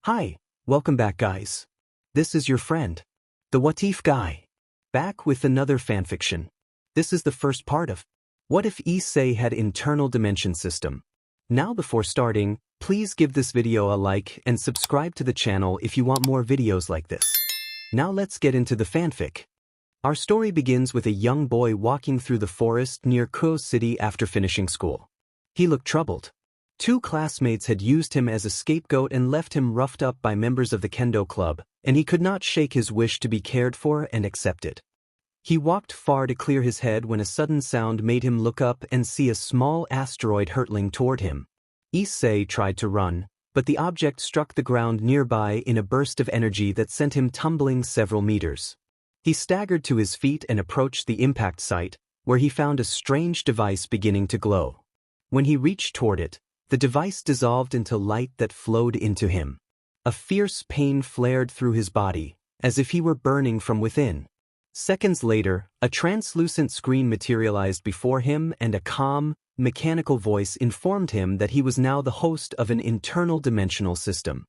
Hi, welcome back guys. This is your friend, the What If guy, back with another fanfiction. This is the first part of What If Issei Had Internal Dimension System. Now before starting, please give this video a like and subscribe to the channel if you want more videos like this. Now let's get into the fanfic. Our story begins with a young boy walking through the forest near Ko City after finishing school. He looked troubled. Two classmates had used him as a scapegoat and left him roughed up by members of the kendo club, and he could not shake his wish to be cared for and accepted. He walked far to clear his head when a sudden sound made him look up and see a small asteroid hurtling toward him. Issei tried to run, but the object struck the ground nearby in a burst of energy that sent him tumbling several meters. He staggered to his feet and approached the impact site, where he found a strange device beginning to glow. When he reached toward it, the device dissolved into light that flowed into him. A fierce pain flared through his body, as if he were burning from within. Seconds later, a translucent screen materialized before him and a calm, mechanical voice informed him that he was now the host of an internal dimensional system.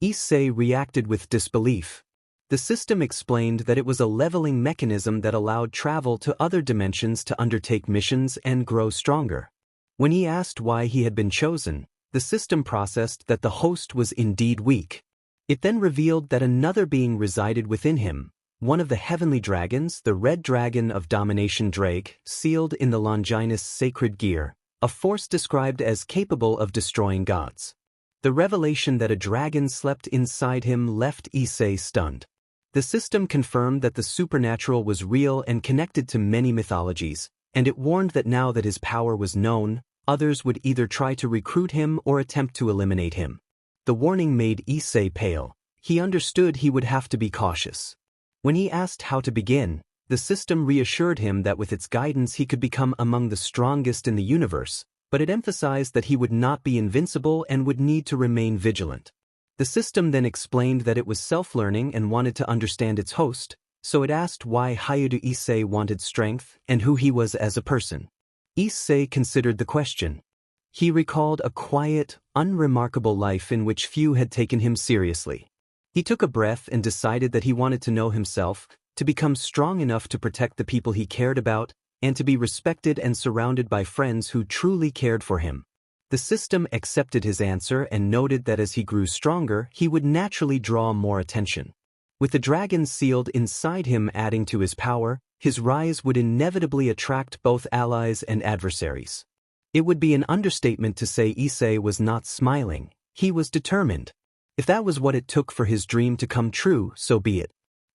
Issei reacted with disbelief. The system explained that it was a leveling mechanism that allowed travel to other dimensions to undertake missions and grow stronger. When he asked why he had been chosen, the system processed that the host was indeed weak. It then revealed that another being resided within him, one of the heavenly dragons, the red dragon of domination Drake, sealed in the Longinus sacred gear, a force described as capable of destroying gods. The revelation that a dragon slept inside him left Issei stunned. The system confirmed that the supernatural was real and connected to many mythologies, and it warned that now that his power was known, others would either try to recruit him or attempt to eliminate him. The warning made Issei pale. He understood he would have to be cautious. When he asked how to begin, the system reassured him that with its guidance he could become among the strongest in the universe, but it emphasized that he would not be invincible and would need to remain vigilant. The system then explained that it was self-learning and wanted to understand its host, so it asked why Hayudo Issei wanted strength and who he was as a person. Issei considered the question. He recalled a quiet, unremarkable life in which few had taken him seriously. He took a breath and decided that he wanted to know himself, to become strong enough to protect the people he cared about, and to be respected and surrounded by friends who truly cared for him. The system accepted his answer and noted that as he grew stronger, he would naturally draw more attention. With the dragon sealed inside him adding to his power, his rise would inevitably attract both allies and adversaries. It would be an understatement to say Issei was not smiling. He was determined. If that was what it took for his dream to come true, so be it.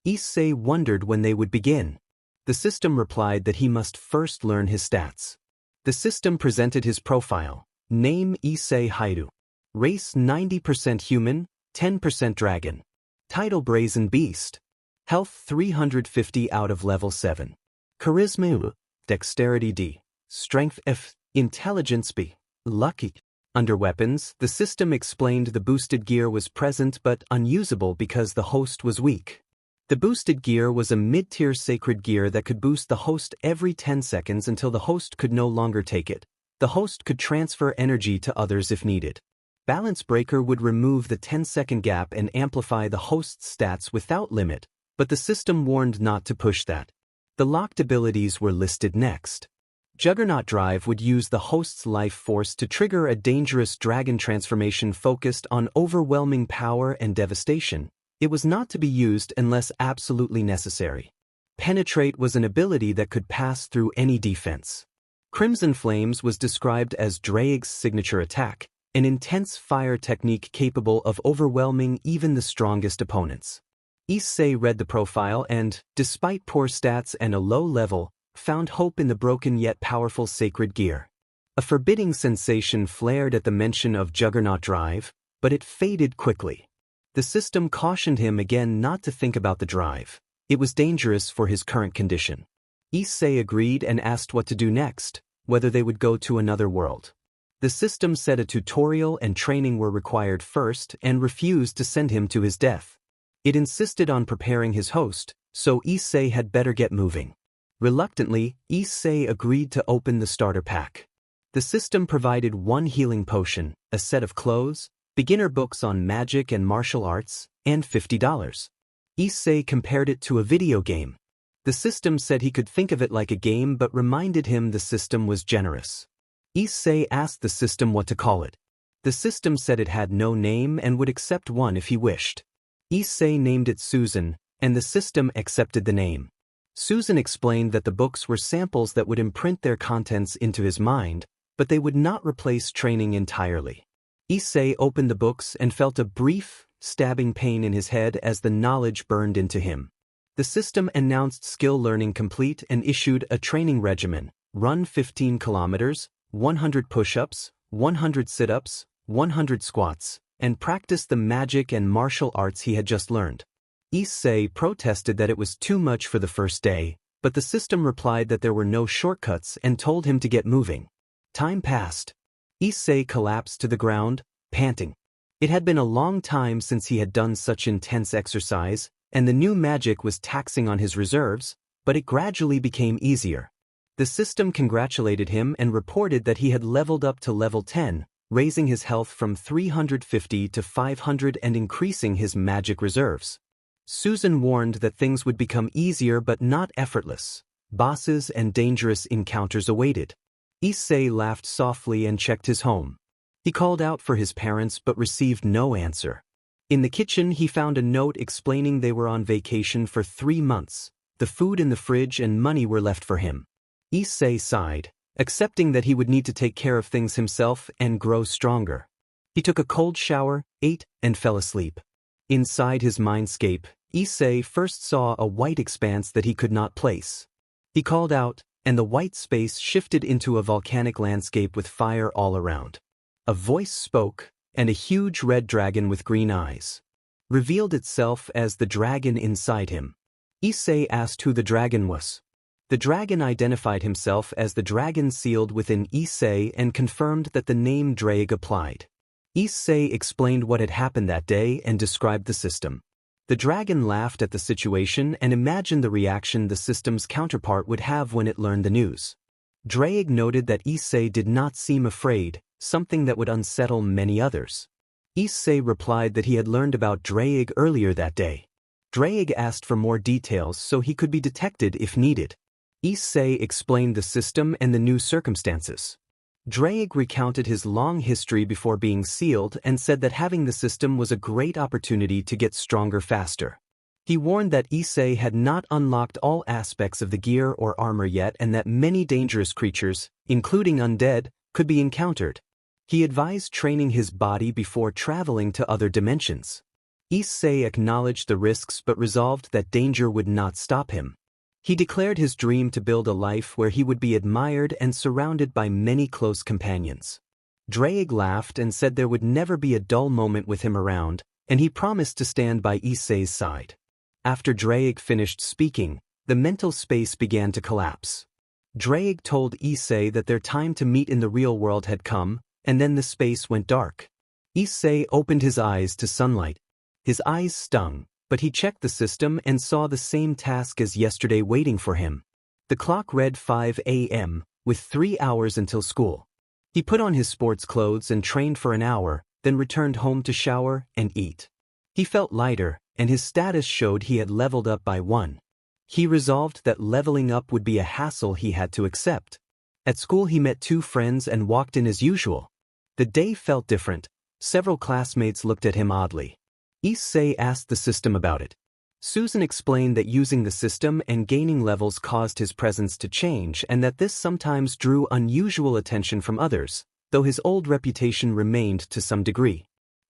Issei wondered when they would begin. The system replied that he must first learn his stats. The system presented his profile. Name Issei Hayudo. Race 90% human, 10% dragon. Title Brazen Beast. Health 350 out of level 7. Charisma U. Dexterity D. Strength F. Intelligence B. Lucky. Under weapons, the system explained the boosted gear was present but unusable because the host was weak. The boosted gear was a mid-tier sacred gear that could boost the host every 10 seconds until the host could no longer take it. The host could transfer energy to others if needed. Balance Breaker would remove the 10-second gap and amplify the host's stats without limit, but the system warned not to push that. The locked abilities were listed next. Juggernaut Drive would use the host's life force to trigger a dangerous dragon transformation focused on overwhelming power and devastation. It was not to be used unless absolutely necessary. Penetrate was an ability that could pass through any defense. Crimson Flames was described as Drake's signature attack, an intense fire technique capable of overwhelming even the strongest opponents. Issei read the profile and, despite poor stats and a low level, found hope in the broken yet powerful sacred gear. A forbidding sensation flared at the mention of Juggernaut Drive, but it faded quickly. The system cautioned him again not to think about the drive. It was dangerous for his current condition. Issei agreed and asked what to do next, whether they would go to another world. The system said a tutorial and training were required first and refused to send him to his death. It insisted on preparing his host, so Issei had better get moving. Reluctantly, Issei agreed to open the starter pack. The system provided one healing potion, a set of clothes, beginner books on magic and martial arts, and $50. Issei compared it to a video game. The system said he could think of it like a game but reminded him the system was generous. Issei asked the system what to call it. The system said it had no name and would accept one if he wished. Issei named it Susan, and the system accepted the name. Susan explained that the books were samples that would imprint their contents into his mind, but they would not replace training entirely. Issei opened the books and felt a brief, stabbing pain in his head as the knowledge burned into him. The system announced skill learning complete and issued a training regimen: run 15 kilometers, 100 push-ups, 100 sit-ups, 100 squats, and practice the magic and martial arts he had just learned. Issei protested that it was too much for the first day, but the system replied that there were no shortcuts and told him to get moving. Time passed. Issei collapsed to the ground, panting. It had been a long time since he had done such intense exercise, and the new magic was taxing on his reserves, but it gradually became easier. The system congratulated him and reported that he had leveled up to level 10, raising his health from 350 to 500 and increasing his magic reserves. Susan warned that things would become easier but not effortless. Bosses and dangerous encounters awaited. Issei laughed softly and checked his home. He called out for his parents but received no answer. In the kitchen he found a note explaining they were on vacation for 3 months. The food in the fridge and money were left for him. Issei sighed, accepting that he would need to take care of things himself and grow stronger. He took a cold shower, ate, and fell asleep. Inside his mindscape, Issei first saw a white expanse that he could not place. He called out, and the white space shifted into a volcanic landscape with fire all around. A voice spoke, and a huge red dragon with green eyes revealed itself as the dragon inside him. Issei asked who the dragon was. The dragon identified himself as the dragon sealed within Issei and confirmed that the name Drake applied. Issei explained what had happened that day and described the system. The dragon laughed at the situation and imagined the reaction the system's counterpart would have when it learned the news. Drake noted that Issei did not seem afraid, something that would unsettle many others. Issei replied that he had learned about Drake earlier that day. Drake asked for more details so he could be detected if needed. Issei explained the system and the new circumstances. Drake recounted his long history before being sealed and said that having the system was a great opportunity to get stronger faster. He warned that Issei had not unlocked all aspects of the gear or armor yet and that many dangerous creatures, including undead, could be encountered. He advised training his body before traveling to other dimensions. Issei acknowledged the risks but resolved that danger would not stop him. He declared his dream to build a life where he would be admired and surrounded by many close companions. Drake laughed and said there would never be a dull moment with him around, and he promised to stand by Issei's side. After Drake finished speaking, the mental space began to collapse. Drake told Issei that their time to meet in the real world had come, and then the space went dark. Issei opened his eyes to sunlight. His eyes stung, but he checked the system and saw the same task as yesterday waiting for him. The clock read 5 a.m., with 3 hours until school. He put on his sports clothes and trained for an hour, then returned home to shower and eat. He felt lighter, and his status showed he had leveled up by 1. He resolved that leveling up would be a hassle he had to accept. At school he met 2 friends and walked in as usual. The day felt different. Several classmates looked at him oddly. Issei asked the system about it. Susan explained that using the system and gaining levels caused his presence to change and that this sometimes drew unusual attention from others, though his old reputation remained to some degree.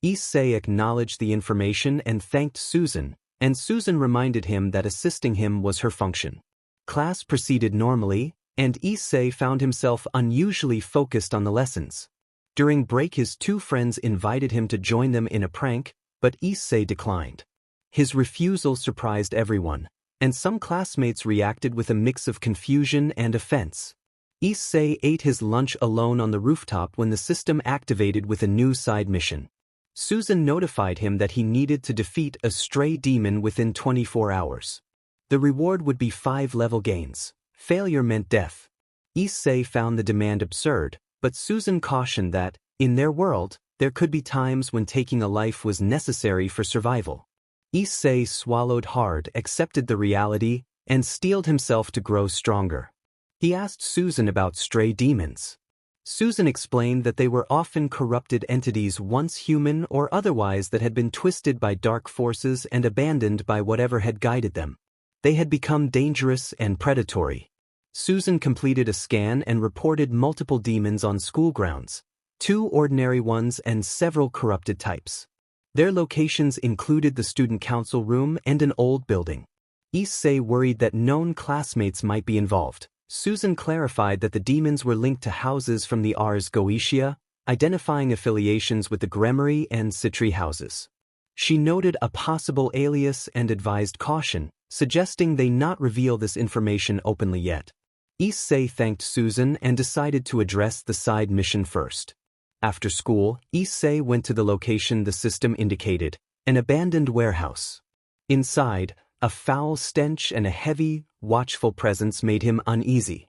Issei acknowledged the information and thanked Susan, and Susan reminded him that assisting him was her function. Class proceeded normally, and Issei found himself unusually focused on the lessons. During break his 2 friends invited him to join them in a prank, but Issei declined. His refusal surprised everyone, and some classmates reacted with a mix of confusion and offense. Issei ate his lunch alone on the rooftop when the system activated with a new side mission. Susan notified him that he needed to defeat a stray demon within 24 hours. The reward would be 5 level gains. Failure meant death. Issei found the demand absurd, but Susan cautioned that, in their world, There could be times when taking a life was necessary for survival. Issei swallowed hard, accepted the reality, and steeled himself to grow stronger. He asked Susan about stray demons. Susan explained that they were often corrupted entities, once human or otherwise, that had been twisted by dark forces and abandoned by whatever had guided them. They had become dangerous and predatory. Susan completed a scan and reported multiple demons on school grounds, 2 ordinary ones and several corrupted types. Their locations included the student council room and an old building. Issei worried that known classmates might be involved. Susan clarified that the demons were linked to houses from the Ars Goetia, identifying affiliations with the Gremory and Citri houses. She noted a possible alias and advised caution, suggesting they not reveal this information openly yet. Issei thanked Susan and decided to address the side mission first. After school, Issei went to the location the system indicated, an abandoned warehouse. Inside, a foul stench and a heavy, watchful presence made him uneasy.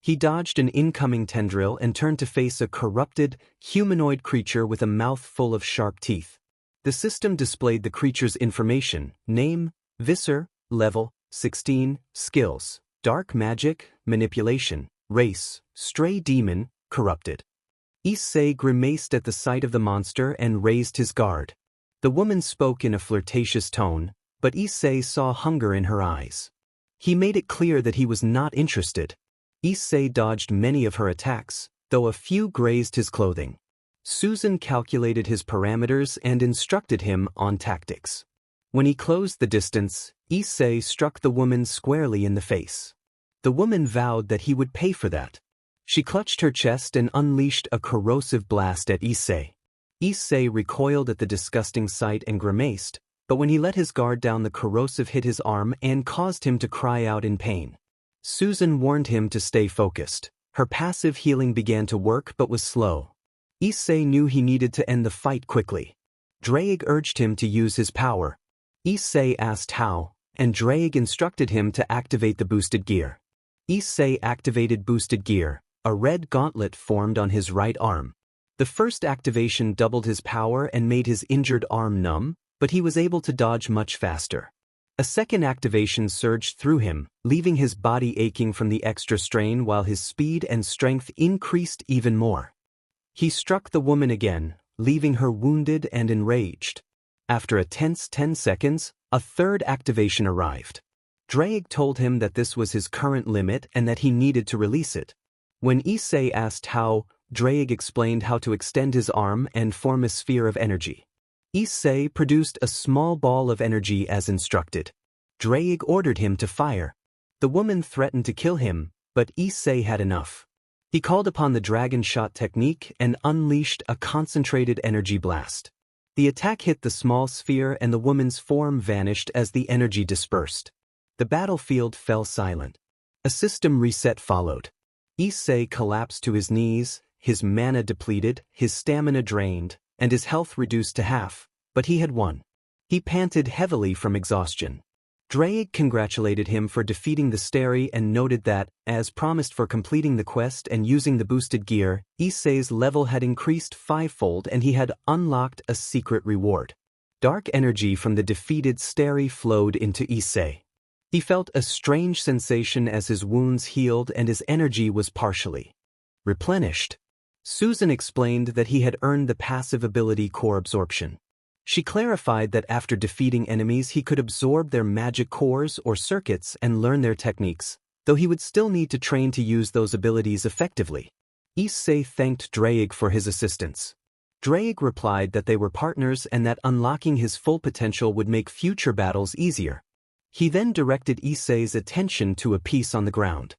He dodged an incoming tendril and turned to face a corrupted, humanoid creature with a mouth full of sharp teeth. The system displayed the creature's information: name, visor, level, 16, skills, dark magic, manipulation, race, stray demon, corrupted. Issei grimaced at the sight of the monster and raised his guard. The woman spoke in a flirtatious tone, but Issei saw hunger in her eyes. He made it clear that he was not interested. Issei dodged many of her attacks, though a few grazed his clothing. Susan calculated his parameters and instructed him on tactics. When he closed the distance, Issei struck the woman squarely in the face. The woman vowed that he would pay for that. She clutched her chest and unleashed a corrosive blast at Issei. Issei recoiled at the disgusting sight and grimaced, but when he let his guard down, the corrosive hit his arm and caused him to cry out in pain. Susan warned him to stay focused. Her passive healing began to work but was slow. Issei knew he needed to end the fight quickly. Drake urged him to use his power. Issei asked how, and Drake instructed him to activate the boosted gear. Issei activated boosted gear. A red gauntlet formed on his right arm. The first activation doubled his power and made his injured arm numb, but he was able to dodge much faster. A second activation surged through him, leaving his body aching from the extra strain while his speed and strength increased even more. He struck the woman again, leaving her wounded and enraged. After a tense 10 seconds, a third activation arrived. Drake told him that this was his current limit and that he needed to release it. When Issei asked how, Drake explained how to extend his arm and form a sphere of energy. Issei produced a small ball of energy as instructed. Drake ordered him to fire. The woman threatened to kill him, but Issei had enough. He called upon the dragon shot technique and unleashed a concentrated energy blast. The attack hit the small sphere and the woman's form vanished as the energy dispersed. The battlefield fell silent. A system reset followed. Issei collapsed to his knees, his mana depleted, his stamina drained, and his health reduced to half, but he had won. He panted heavily from exhaustion. Drake congratulated him for defeating the Steri and noted that, as promised for completing the quest and using the boosted gear, Issei's level had increased 5-fold and he had unlocked a secret reward. Dark energy from the defeated Steri flowed into Issei. He felt a strange sensation as his wounds healed and his energy was partially replenished. Susan explained that he had earned the passive ability core absorption. She clarified that after defeating enemies he could absorb their magic cores or circuits and learn their techniques, though he would still need to train to use those abilities effectively. Issei thanked Drake for his assistance. Drake replied that they were partners and that unlocking his full potential would make future battles easier. He then directed Issei's attention to a piece on the ground.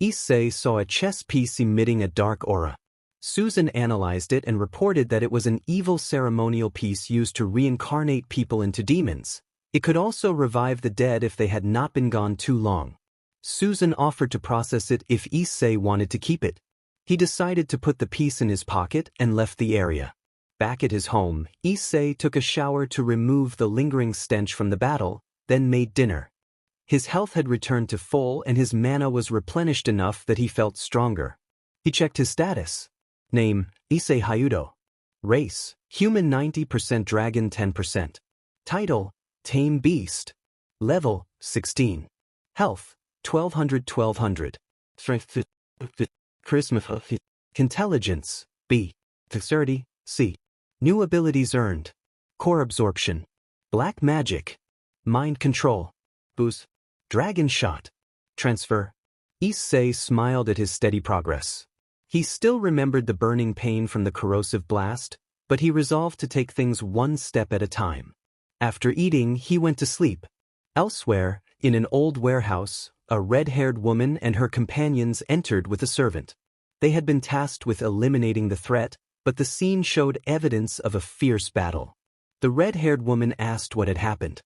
Issei saw a chess piece emitting a dark aura. Susan analyzed it and reported that it was an evil ceremonial piece used to reincarnate people into demons. It could also revive the dead if they had not been gone too long. Susan offered to process it if Issei wanted to keep it. He decided to put the piece in his pocket and left the area. Back at his home, Issei took a shower to remove the lingering stench from the battle, then made dinner. His health had returned to full and his mana was replenished enough that he felt stronger. He checked his status. Name, Issei Hyudo. Race, human 90% dragon 10%. Title, Tame Beast. Level, 16. Health, 1200. Strength, Charisma, Intelligence, B. Dexterity, C. New abilities earned. Core absorption. Black magic. Mind control. Boost. Dragon shot. Transfer. Issei smiled at his steady progress. He still remembered the burning pain from the corrosive blast, but he resolved to take things one step at a time. After eating, he went to sleep. Elsewhere, in an old warehouse, a red-haired woman and her companions entered with a servant. They had been tasked with eliminating the threat, but the scene showed evidence of a fierce battle. The red-haired woman asked what had happened.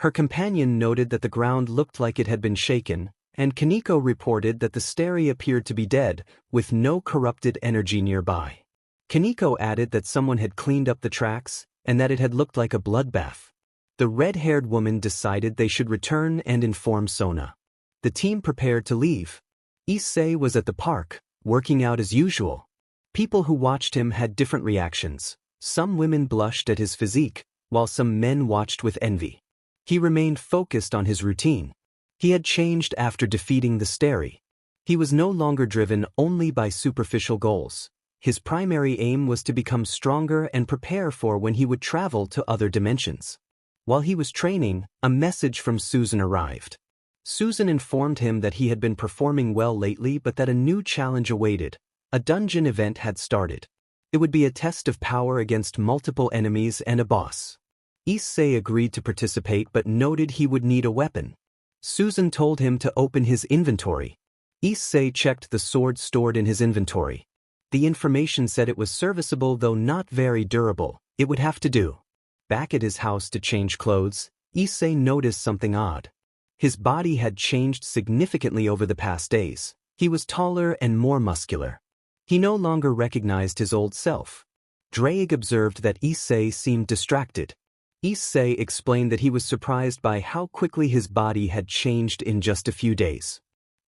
Her companion noted that the ground looked like it had been shaken, and Kaneko reported that the steri appeared to be dead, with no corrupted energy nearby. Kaneko added that someone had cleaned up the tracks, and that it had looked like a bloodbath. The red-haired woman decided they should return and inform Sona. The team prepared to leave. Issei was at the park, working out as usual. People who watched him had different reactions. Some women blushed at his physique, while some men watched with envy. He remained focused on his routine. He had changed after defeating the steri. He was no longer driven only by superficial goals. His primary aim was to become stronger and prepare for when he would travel to other dimensions. While he was training, a message from Susan arrived. Susan informed him that he had been performing well lately but that a new challenge awaited. A dungeon event had started. It would be a test of power against multiple enemies and a boss. Issei agreed to participate but noted he would need a weapon. Susan told him to open his inventory. Issei checked the sword stored in his inventory. The information said it was serviceable though not very durable. It would have to do. Back at his house to change clothes, Issei noticed something odd. His body had changed significantly over the past days. He was taller and more muscular. He no longer recognized his old self. Drake observed that Issei seemed distracted. Issei explained that he was surprised by how quickly his body had changed in just a few days.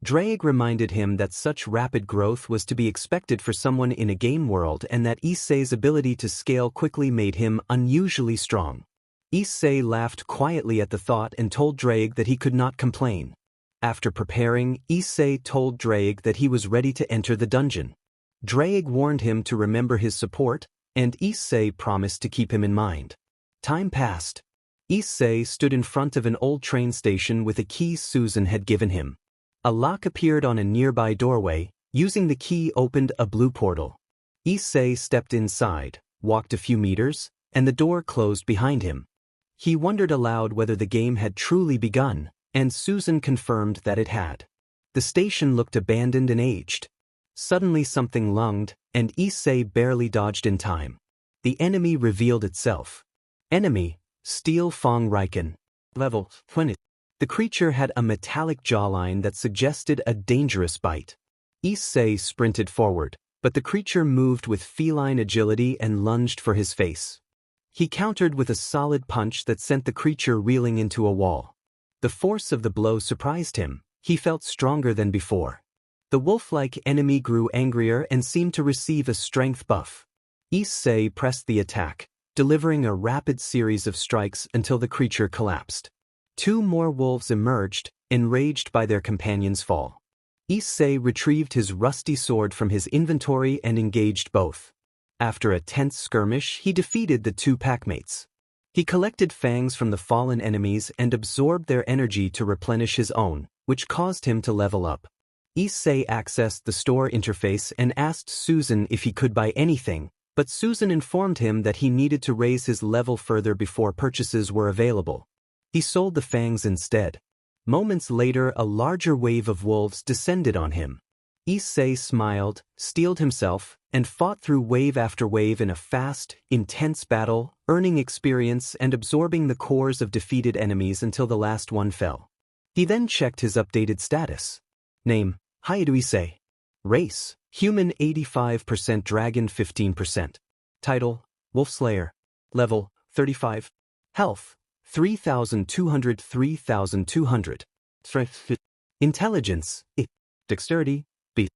Drake reminded him that such rapid growth was to be expected for someone in a game world and that Issei's ability to scale quickly made him unusually strong. Issei laughed quietly at the thought and told Drake that he could not complain. After preparing, Issei told Drake that he was ready to enter the dungeon. Drake warned him to remember his support, and Issei promised to keep him in mind. Time passed. Issei stood in front of an old train station with a key Susan had given him. A lock appeared on a nearby doorway. Using the key opened a blue portal. Issei stepped inside, walked a few meters, and the door closed behind him. He wondered aloud whether the game had truly begun, and Susan confirmed that it had. The station looked abandoned and aged. Suddenly something lunged, and Issei barely dodged in time. The enemy revealed itself. Enemy, Steel Fong Riken. Level 20. The creature had a metallic jawline that suggested a dangerous bite. Issei sprinted forward, but the creature moved with feline agility and lunged for his face. He countered with a solid punch that sent the creature reeling into a wall. The force of the blow surprised him. He felt stronger than before. The wolf-like enemy grew angrier and seemed to receive a strength buff. Issei pressed the attack, delivering a rapid series of strikes until the creature collapsed. Two more wolves emerged, enraged by their companion's fall. Issei retrieved his rusty sword from his inventory and engaged both. After a tense skirmish, he defeated the two packmates. He collected fangs from the fallen enemies and absorbed their energy to replenish his own, which caused him to level up. Issei accessed the store interface and asked Susan if he could buy anything, but Susan informed him that he needed to raise his level further before purchases were available. He sold the fangs instead. Moments later, a larger wave of wolves descended on him. Issei smiled, steeled himself, and fought through wave after wave in a fast, intense battle, earning experience and absorbing the cores of defeated enemies until the last one fell. He then checked his updated status. Name, Hayato Issei. Race, human 85% dragon 15%. Title, Wolf Slayer. Level, 35. Health, 3,200. Strength, Intelligence, I. Dexterity, B.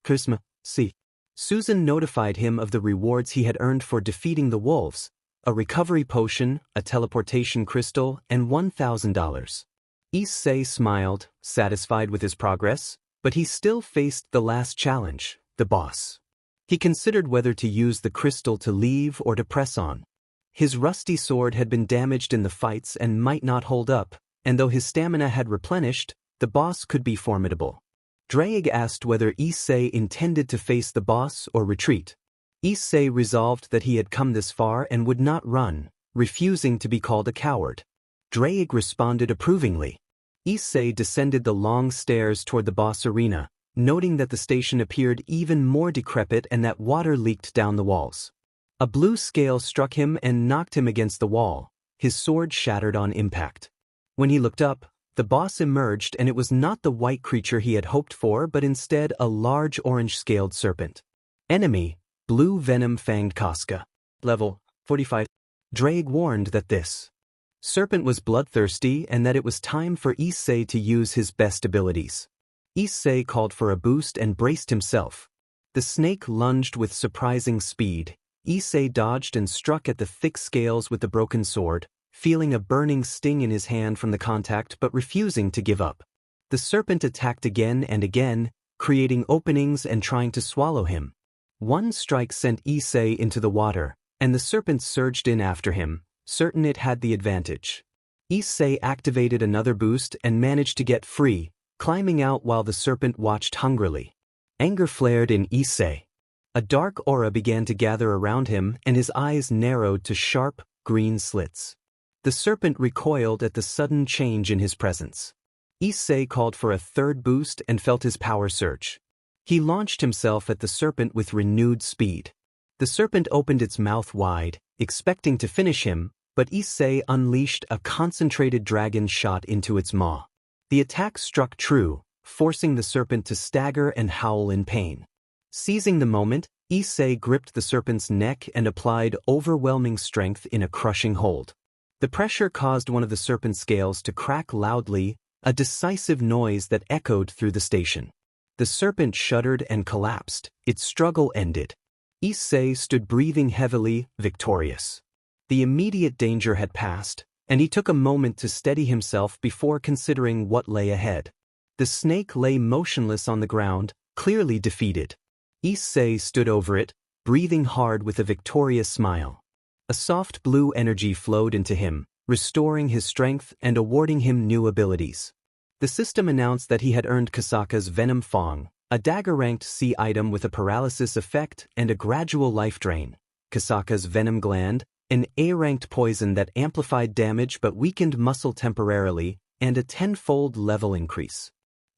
Charisma, C. Susan notified him of the rewards he had earned for defeating the wolves: a recovery potion, a teleportation crystal, and $1,000. Issei smiled, satisfied with his progress, but he still faced the last challenge, the boss. He considered whether to use the crystal to leave or to press on. His rusty sword had been damaged in the fights and might not hold up, and though his stamina had replenished, the boss could be formidable. Drake asked whether Issei intended to face the boss or retreat. Issei resolved that he had come this far and would not run, refusing to be called a coward. Drake responded approvingly. Issei descended the long stairs toward the boss arena, noting that the station appeared even more decrepit and that water leaked down the walls. A blue scale struck him and knocked him against the wall. His sword shattered on impact. When he looked up, the boss emerged, and it was not the white creature he had hoped for but instead a large orange-scaled serpent. Enemy: Blue Venom-Fanged Casca. Level 45. Drake warned that this serpent was bloodthirsty and that it was time for Issei to use his best abilities. Issei called for a boost and braced himself. The snake lunged with surprising speed. Issei dodged and struck at the thick scales with the broken sword, feeling a burning sting in his hand from the contact but refusing to give up. The serpent attacked again and again, creating openings and trying to swallow him. One strike sent Issei into the water, and the serpent surged in after him, certain it had the advantage. Issei activated another boost and managed to get free, climbing out while the serpent watched hungrily. Anger flared in Issei. A dark aura began to gather around him and his eyes narrowed to sharp, green slits. The serpent recoiled at the sudden change in his presence. Issei called for a third boost and felt his power surge. He launched himself at the serpent with renewed speed. The serpent opened its mouth wide, expecting to finish him, but Issei unleashed a concentrated dragon shot into its maw. The attack struck true, forcing the serpent to stagger and howl in pain. Seizing the moment, Issei gripped the serpent's neck and applied overwhelming strength in a crushing hold. The pressure caused one of the serpent's scales to crack loudly, a decisive noise that echoed through the station. The serpent shuddered and collapsed. Its struggle ended. Issei stood breathing heavily, victorious. The immediate danger had passed, and he took a moment to steady himself before considering what lay ahead. The snake lay motionless on the ground, clearly defeated. Issei stood over it, breathing hard with a victorious smile. A soft blue energy flowed into him, restoring his strength and awarding him new abilities. The system announced that he had earned Kasaka's Venom Fang, a dagger-ranked C item with a paralysis effect and a gradual life drain; Kasaka's Venom Gland, an A-ranked poison that amplified damage but weakened muscle temporarily, and a 10-fold level increase.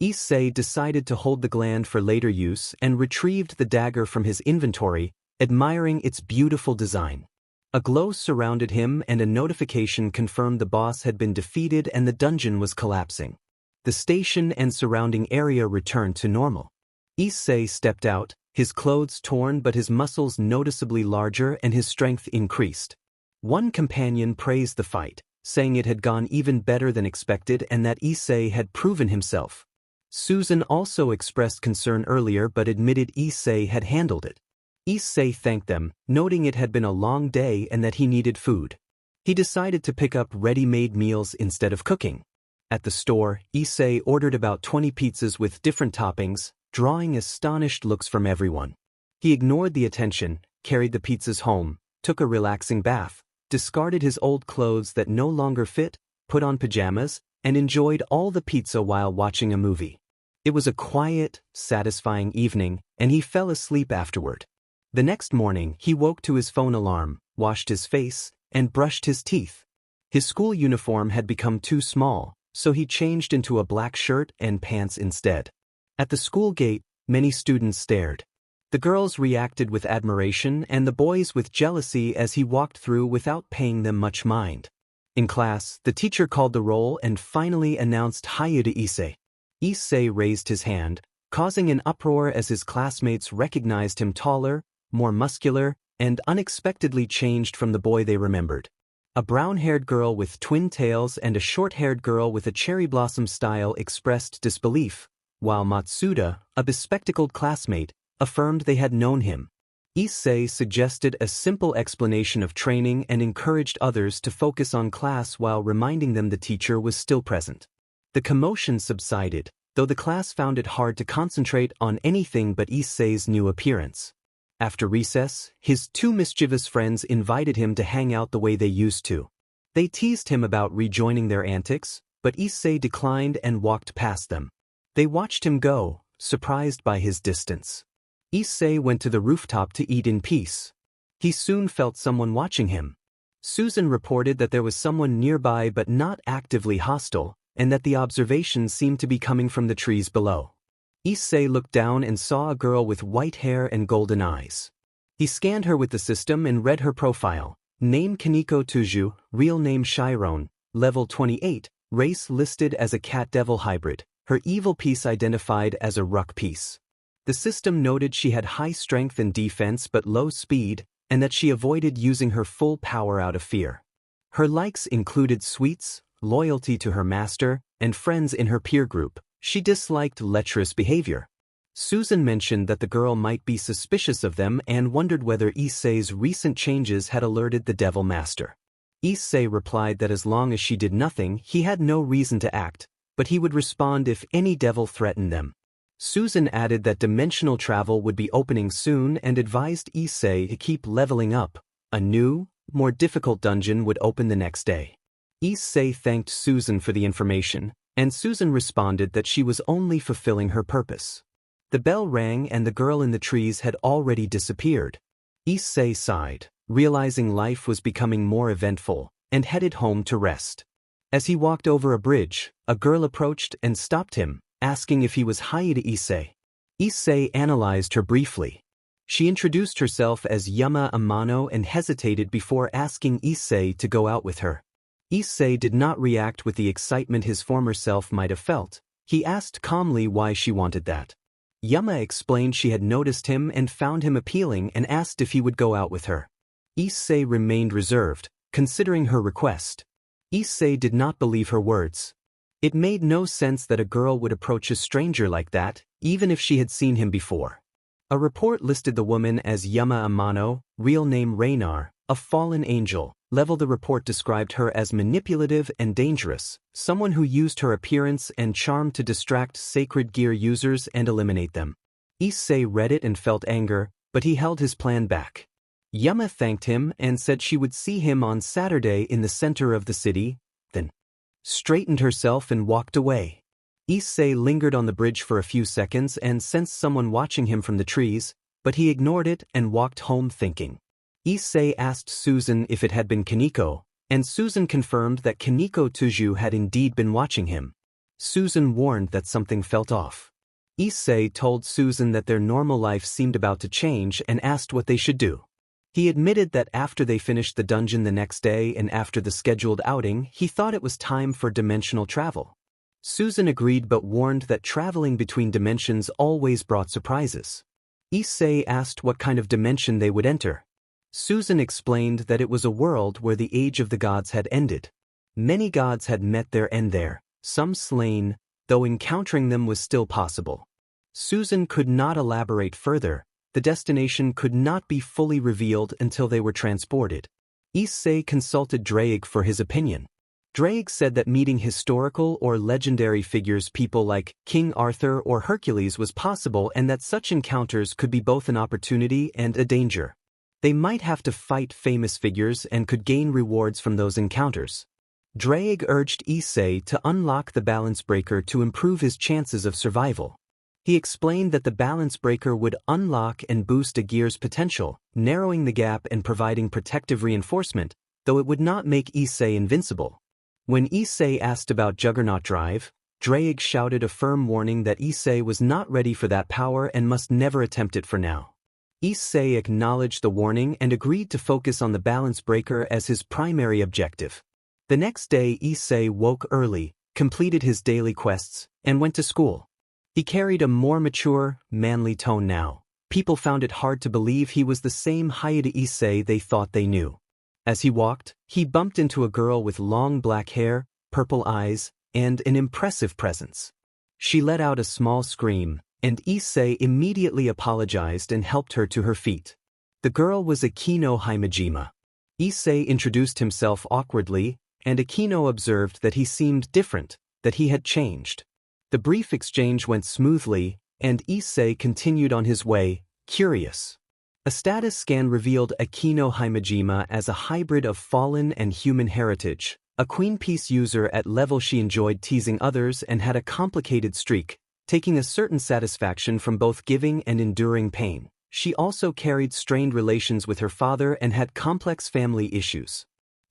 Issei decided to hold the gland for later use and retrieved the dagger from his inventory, admiring its beautiful design. A glow surrounded him and a notification confirmed the boss had been defeated and the dungeon was collapsing. The station and surrounding area returned to normal. Issei stepped out, his clothes torn but his muscles noticeably larger and his strength increased. One companion praised the fight, saying it had gone even better than expected and that Issei had proven himself. Susan also expressed concern earlier but admitted Issei had handled it. Issei thanked them, noting it had been a long day and that he needed food. He decided to pick up ready-made meals instead of cooking. At the store, Issei ordered about 20 pizzas with different toppings, drawing astonished looks from everyone. He ignored the attention, carried the pizzas home, took a relaxing bath, discarded his old clothes that no longer fit, put on pajamas, and enjoyed all the pizza while watching a movie. It was a quiet, satisfying evening, and he fell asleep afterward. The next morning, he woke to his phone alarm, washed his face, and brushed his teeth. His school uniform had become too small, so he changed into a black shirt and pants instead. At the school gate, many students stared. The girls reacted with admiration and the boys with jealousy as he walked through without paying them much mind. In class, the teacher called the roll and finally announced "Hiya" to Issei. Issei raised his hand, causing an uproar as his classmates recognized him taller, more muscular, and unexpectedly changed from the boy they remembered. A brown-haired girl with twin tails and a short-haired girl with a cherry blossom style expressed disbelief, while Matsuda, a bespectacled classmate, affirmed they had known him. Issei suggested a simple explanation of training and encouraged others to focus on class while reminding them the teacher was still present. The commotion subsided, though the class found it hard to concentrate on anything but Issei's new appearance. After recess, his two mischievous friends invited him to hang out the way they used to. They teased him about rejoining their antics, but Issei declined and walked past them. They watched him go, surprised by his distance. Issei went to the rooftop to eat in peace. He soon felt someone watching him. Susan reported that there was someone nearby but not actively hostile, and that the observations seemed to be coming from the trees below. Issei looked down and saw a girl with white hair and golden eyes. He scanned her with the system and read her profile. Name Kaneko Tuju, real name Chiron, level 28, race listed as a cat-devil hybrid, her evil piece identified as a ruck piece. The system noted she had high strength and defense but low speed, and that she avoided using her full power out of fear. Her likes included sweets, loyalty to her master, and friends in her peer group. She disliked lecherous behavior. Susan mentioned that the girl might be suspicious of them and wondered whether Issei's recent changes had alerted the Devil Master. Issei replied that as long as she did nothing, he had no reason to act, but he would respond if any devil threatened them. Susan added that dimensional travel would be opening soon and advised Issei to keep leveling up. A new, more difficult dungeon would open the next day. Issei thanked Susan for the information, and Susan responded that she was only fulfilling her purpose. The bell rang and the girl in the trees had already disappeared. Issei sighed, realizing life was becoming more eventful, and headed home to rest. As he walked over a bridge, a girl approached and stopped him, asking if he was Haida Issei. Issei analyzed her briefly. She introduced herself as Yama Amano and hesitated before asking Issei to go out with her. Issei did not react with the excitement his former self might have felt. He asked calmly why she wanted that. Yama explained she had noticed him and found him appealing and asked if he would go out with her. Issei remained reserved, considering her request. Issei did not believe her words. It made no sense that a girl would approach a stranger like that, even if she had seen him before. A report listed the woman as Yama Amano, real name Raynar, a fallen angel. Level the report described her as manipulative and dangerous, someone who used her appearance and charm to distract sacred gear users and eliminate them. Issei read it and felt anger, but he held his plan back. Yama thanked him and said she would see him on Saturday in the center of the city, then straightened herself and walked away. Issei lingered on the bridge for a few seconds and sensed someone watching him from the trees, but he ignored it and walked home thinking. Issei asked Susan if it had been Kaneko, and Susan confirmed that Kaneko Tuju had indeed been watching him. Susan warned that something felt off. Issei told Susan that their normal life seemed about to change and asked what they should do. He admitted that after they finished the dungeon the next day and after the scheduled outing, he thought it was time for dimensional travel. Susan agreed but warned that traveling between dimensions always brought surprises. Issei asked what kind of dimension they would enter. Susan explained that it was a world where the age of the gods had ended. Many gods had met their end there, some slain, though encountering them was still possible. Susan could not elaborate further. The destination could not be fully revealed until they were transported. Issei consulted Drake for his opinion. Drake said that meeting historical or legendary figures, people like King Arthur or Hercules, was possible and that such encounters could be both an opportunity and a danger. They might have to fight famous figures and could gain rewards from those encounters. Drake urged Issei to unlock the balance breaker to improve his chances of survival. He explained that the balance breaker would unlock and boost a gear's potential, narrowing the gap and providing protective reinforcement, though it would not make Issei invincible. When Issei asked about Juggernaut Drive, Drake shouted a firm warning that Issei was not ready for that power and must never attempt it for now. Issei acknowledged the warning and agreed to focus on the balance breaker as his primary objective. The next day Issei woke early, completed his daily quests, and went to school. He carried a more mature, manly tone now. People found it hard to believe he was the same Haida Issei they thought they knew. As he walked, he bumped into a girl with long black hair, purple eyes, and an impressive presence. She let out a small scream, and Issei immediately apologized and helped her to her feet. The girl was Akino Himejima. Issei introduced himself awkwardly, and Akino observed that he seemed different, that he had changed. The brief exchange went smoothly, and Issei continued on his way, curious. A status scan revealed Akino Himejima as a hybrid of fallen and human heritage, a Queen Peace user at level she enjoyed teasing others and had a complicated streak, taking a certain satisfaction from both giving and enduring pain. She also carried strained relations with her father and had complex family issues.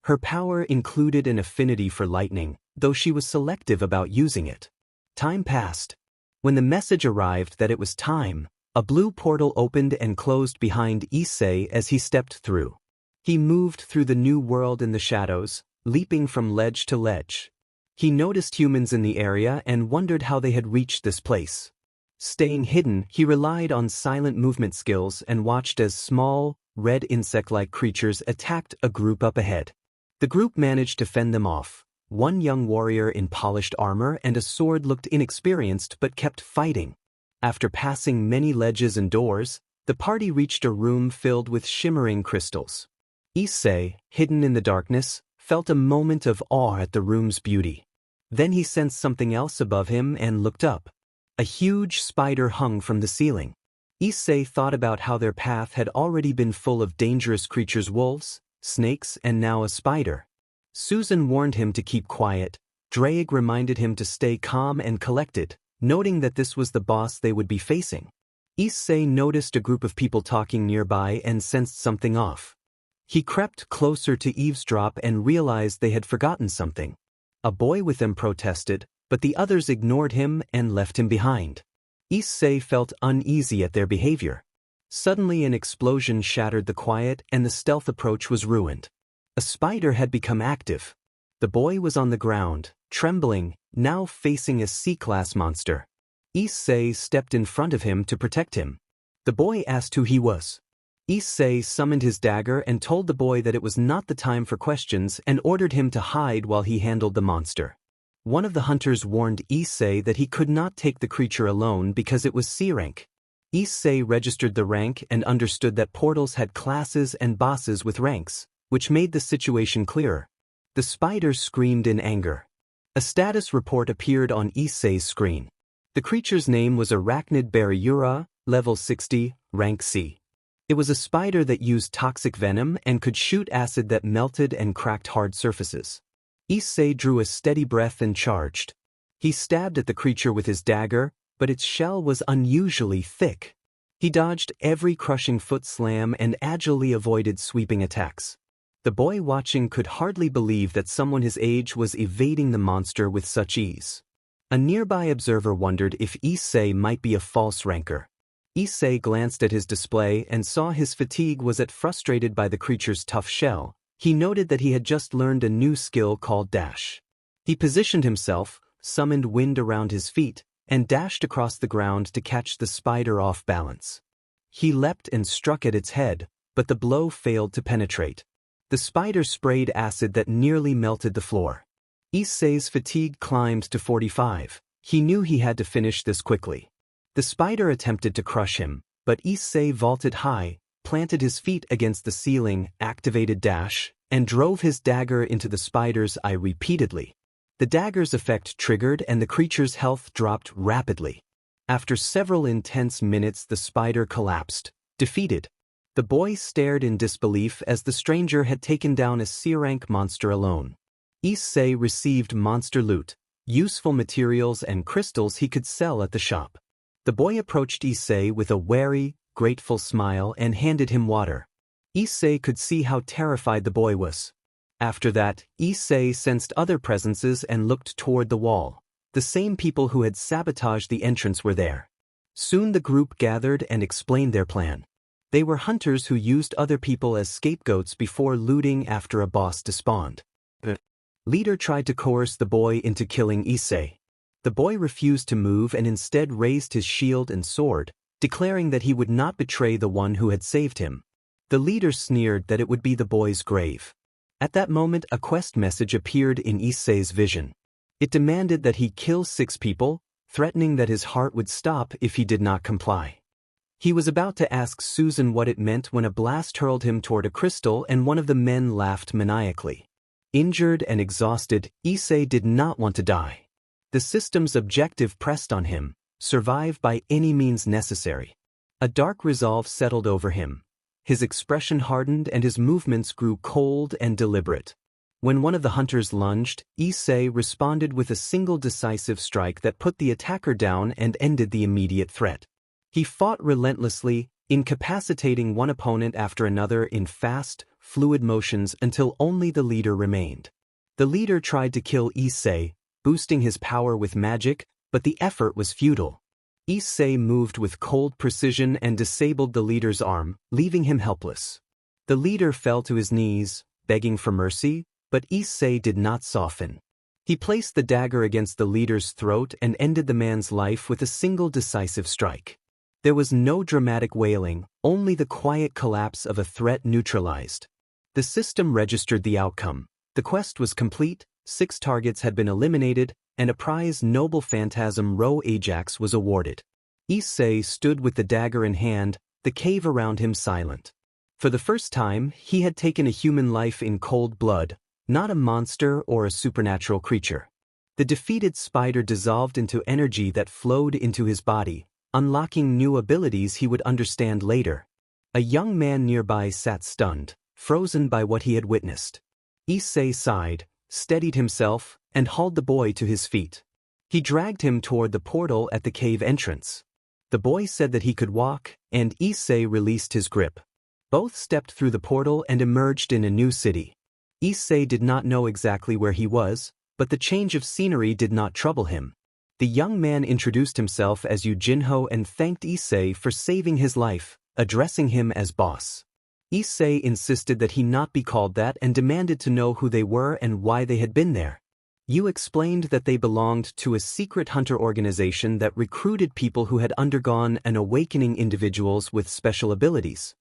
Her power included an affinity for lightning, though she was selective about using it. Time passed. When the message arrived that it was time, a blue portal opened and closed behind Issei as he stepped through. He moved through the new world in the shadows, leaping from ledge to ledge. He noticed humans in the area and wondered how they had reached this place. Staying hidden, he relied on silent movement skills and watched as small, red insect-like creatures attacked a group up ahead. The group managed to fend them off. One young warrior in polished armor and a sword looked inexperienced but kept fighting. After passing many ledges and doors, the party reached a room filled with shimmering crystals. Issei, hidden in the darkness, felt a moment of awe at the room's beauty. Then he sensed something else above him and looked up. A huge spider hung from the ceiling. Issei thought about how their path had already been full of dangerous creatures, wolves, snakes, and now a spider. Susan warned him to keep quiet. Drake reminded him to stay calm and collected, noting that this was the boss they would be facing. Issei noticed a group of people talking nearby and sensed something off. He crept closer to eavesdrop and realized they had forgotten something. A boy with them protested, but the others ignored him and left him behind. Issei felt uneasy at their behavior. Suddenly an explosion shattered the quiet and the stealth approach was ruined. A spider had become active. The boy was on the ground, trembling, now facing a C-class monster. Issei stepped in front of him to protect him. The boy asked who he was. Issei summoned his dagger and told the boy that it was not the time for questions and ordered him to hide while he handled the monster. One of the hunters warned Issei that he could not take the creature alone because it was C rank. Issei registered the rank and understood that portals had classes and bosses with ranks, which made the situation clearer. The spider screamed in anger. A status report appeared on Issei's screen. The creature's name was Arachnid Bariura, level 60, rank C. It was a spider that used toxic venom and could shoot acid that melted and cracked hard surfaces. Issei drew a steady breath and charged. He stabbed at the creature with his dagger, but its shell was unusually thick. He dodged every crushing foot slam and agilely avoided sweeping attacks. The boy watching could hardly believe that someone his age was evading the monster with such ease. A nearby observer wondered if Issei might be a false ranker. Issei glanced at his display and saw his fatigue was frustrated by the creature's tough shell. He noted that he had just learned a new skill called dash. He positioned himself, summoned wind around his feet, and dashed across the ground to catch the spider off balance. He leapt and struck at its head, but the blow failed to penetrate. The spider sprayed acid that nearly melted the floor. Issei's fatigue climbed to 45. He knew he had to finish this quickly. The spider attempted to crush him, but Issei vaulted high, planted his feet against the ceiling, activated dash, and drove his dagger into the spider's eye repeatedly. The dagger's effect triggered and the creature's health dropped rapidly. After several intense minutes, the spider collapsed, defeated. The boy stared in disbelief as the stranger had taken down a C-rank monster alone. Issei received monster loot, useful materials and crystals he could sell at the shop. The boy approached Issei with a wary, grateful smile and handed him water. Issei could see how terrified the boy was. After that, Issei sensed other presences and looked toward the wall. The same people who had sabotaged the entrance were there. Soon the group gathered and explained their plan. They were hunters who used other people as scapegoats before looting after a boss despawned. The leader tried to coerce the boy into killing Issei. The boy refused to move and instead raised his shield and sword, declaring that he would not betray the one who had saved him. The leader sneered that it would be the boy's grave. At that moment, a quest message appeared in Issei's vision. It demanded that he kill 6 people, threatening that his heart would stop if he did not comply. He was about to ask Susan what it meant when a blast hurled him toward a crystal and one of the men laughed maniacally. Injured and exhausted, Issei did not want to die. The system's objective pressed on him: survive by any means necessary. A dark resolve settled over him. His expression hardened and his movements grew cold and deliberate. When one of the hunters lunged, Issei responded with a single decisive strike that put the attacker down and ended the immediate threat. He fought relentlessly, incapacitating one opponent after another in fast, fluid motions until only the leader remained. The leader tried to kill Issei, boosting his power with magic, but the effort was futile. Issei moved with cold precision and disabled the leader's arm, leaving him helpless. The leader fell to his knees, begging for mercy, but Issei did not soften. He placed the dagger against the leader's throat and ended the man's life with a single decisive strike. There was no dramatic wailing, only the quiet collapse of a threat neutralized. The system registered the outcome. The quest was complete, 6 targets had been eliminated, and a prize noble phantasm Ro Ajax was awarded. Issei stood with the dagger in hand, the cave around him silent. For the first time, he had taken a human life in cold blood, not a monster or a supernatural creature. The defeated spider dissolved into energy that flowed into his body, unlocking new abilities he would understand later. A young man nearby sat stunned, frozen by what he had witnessed. Issei sighed, steadied himself, and hauled the boy to his feet. He dragged him toward the portal at the cave entrance. The boy said that he could walk, and Issei released his grip. Both stepped through the portal and emerged in a new city. Issei did not know exactly where he was, but the change of scenery did not trouble him. The young man introduced himself as Yujinho and thanked Issei for saving his life, addressing him as boss. Issei insisted that he not be called that and demanded to know who they were and why they had been there. Yu explained that they belonged to a secret hunter organization that recruited people who had undergone an awakening, individuals with special abilities.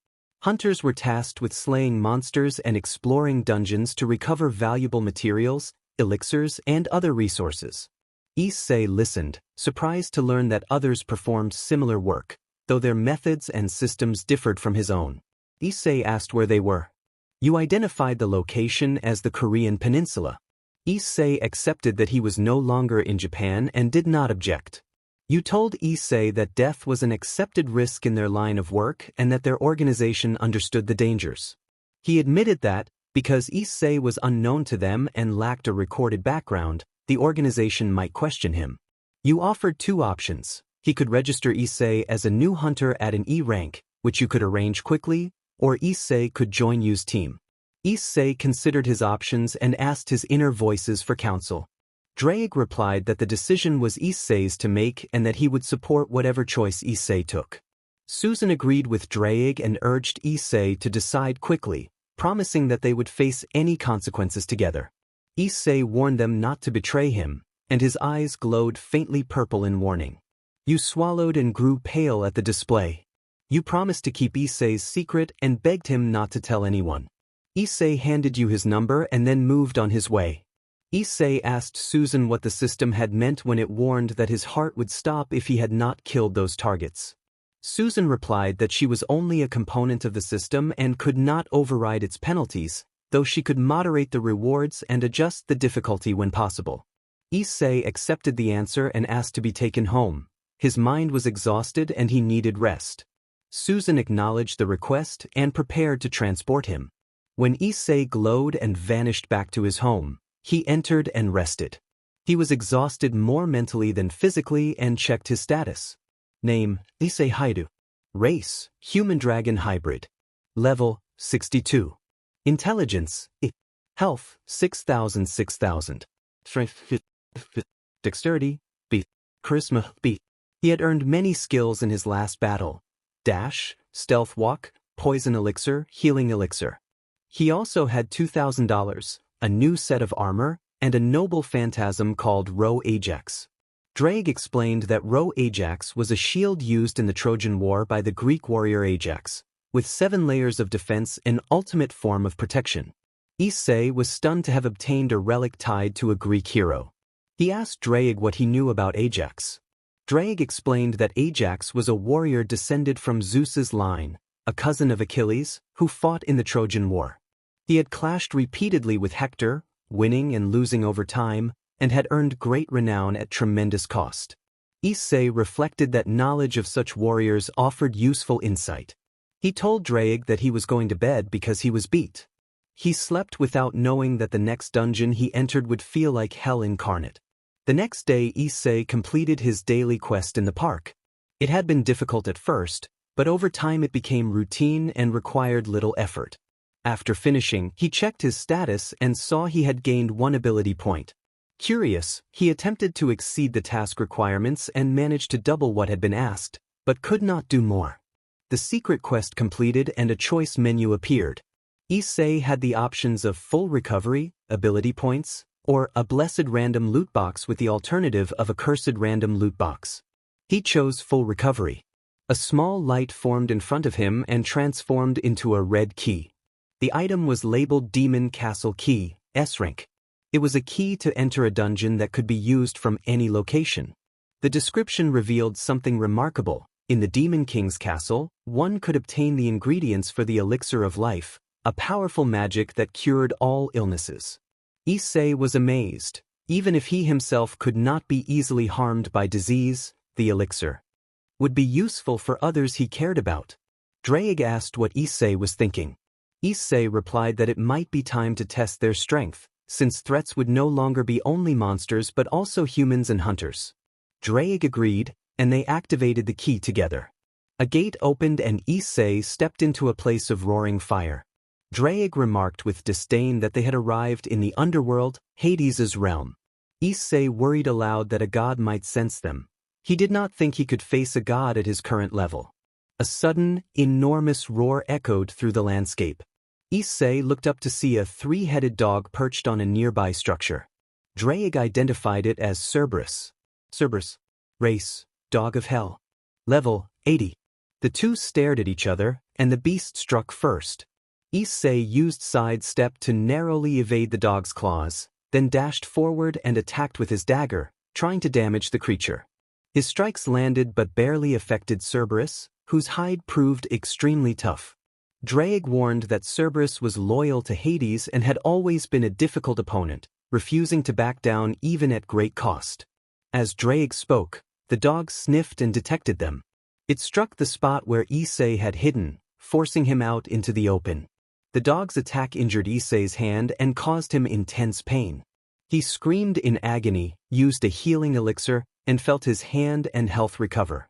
Hunters were tasked with slaying monsters and exploring dungeons to recover valuable materials, elixirs, and other resources. Issei listened, surprised to learn that others performed similar work, though their methods and systems differed from his own. Issei asked where they were. Yu identified the location as the Korean peninsula. Issei accepted that he was no longer in Japan and did not object. Yu told Issei that death was an accepted risk in their line of work and that their organization understood the dangers. He admitted that, because Issei was unknown to them and lacked a recorded background, the organization might question him. Yu offered 2 options. He could register Issei as a new hunter at an E rank, which you could arrange quickly, or Issei could join Yu's team. Issei considered his options and asked his inner voices for counsel. Drake replied that the decision was Issei's to make and that he would support whatever choice Issei took. Susan agreed with Drake and urged Issei to decide quickly, promising that they would face any consequences together. Issei warned them not to betray him, and his eyes glowed faintly purple in warning. Yu swallowed and grew pale at the display. Yu promised to keep Issei's secret and begged him not to tell anyone. Issei handed Yu his number and then moved on his way. Issei asked Susan what the system had meant when it warned that his heart would stop if he had not killed those targets. Susan replied that she was only a component of the system and could not override its penalties, though she could moderate the rewards and adjust the difficulty when possible. Issei accepted the answer and asked to be taken home. His mind was exhausted and he needed rest. Susan acknowledged the request and prepared to transport him. When Issei glowed and vanished back to his home, he entered and rested. He was exhausted more mentally than physically and checked his status. Name, Issei Haidu. Race, Human-Dragon Hybrid. Level, 62. Intelligence, I. Health, 6,000. Strength, Dexterity, B. Charisma, B. He had earned many skills in his last battle. Dash, Stealth Walk, Poison Elixir, Healing Elixir. He also had $2,000, a new set of armor, and a noble phantasm called Ro Ajax. Drake explained that Ro Ajax was a shield used in the Trojan War by the Greek warrior Ajax, with 7 layers of defense, an ultimate form of protection. Issei was stunned to have obtained a relic tied to a Greek hero. He asked Drake what he knew about Ajax. Drake explained that Ajax was a warrior descended from Zeus's line, a cousin of Achilles, who fought in the Trojan War. He had clashed repeatedly with Hector, winning and losing over time, and had earned great renown at tremendous cost. Issei reflected that knowledge of such warriors offered useful insight. He told Drake that he was going to bed because he was beat. He slept without knowing that the next dungeon he entered would feel like hell incarnate. The next day Issei completed his daily quest in the park. It had been difficult at first, but over time it became routine and required little effort. After finishing, he checked his status and saw he had gained 1 ability point. Curious, he attempted to exceed the task requirements and managed to double what had been asked, but could not do more. The secret quest completed and a choice menu appeared. Issei had the options of full recovery, ability points, or a blessed random loot box with the alternative of a cursed random loot box. He chose full recovery. A small light formed in front of him and transformed into a red key. The item was labeled Demon Castle Key, S rank. It was a key to enter a dungeon that could be used from any location. The description revealed something remarkable. In the Demon King's castle, one could obtain the ingredients for the elixir of life, a powerful magic that cured all illnesses. Issei was amazed. Even if he himself could not be easily harmed by disease, the elixir would be useful for others he cared about. Drake asked what Issei was thinking. Issei replied that it might be time to test their strength, since threats would no longer be only monsters but also humans and hunters. Drake agreed, and they activated the key together. A gate opened and Issei stepped into a place of roaring fire. Drake remarked with disdain that they had arrived in the underworld, Hades' realm. Issei worried aloud that a god might sense them. He did not think he could face a god at his current level. A sudden, enormous roar echoed through the landscape. Issei looked up to see a 3-headed dog perched on a nearby structure. Drake identified it as Cerberus. Cerberus. Race, Dog of Hell. Level, 80. The two stared at each other, and the beast struck first. Issei used sidestep to narrowly evade the dog's claws, then dashed forward and attacked with his dagger, trying to damage the creature. His strikes landed but barely affected Cerberus, whose hide proved extremely tough. Drake warned that Cerberus was loyal to Hades and had always been a difficult opponent, refusing to back down even at great cost. As Drake spoke, the dog sniffed and detected them. It struck the spot where Issei had hidden, forcing him out into the open. The dog's attack injured Issei's hand and caused him intense pain. He screamed in agony, used a healing elixir, and felt his hand and health recover.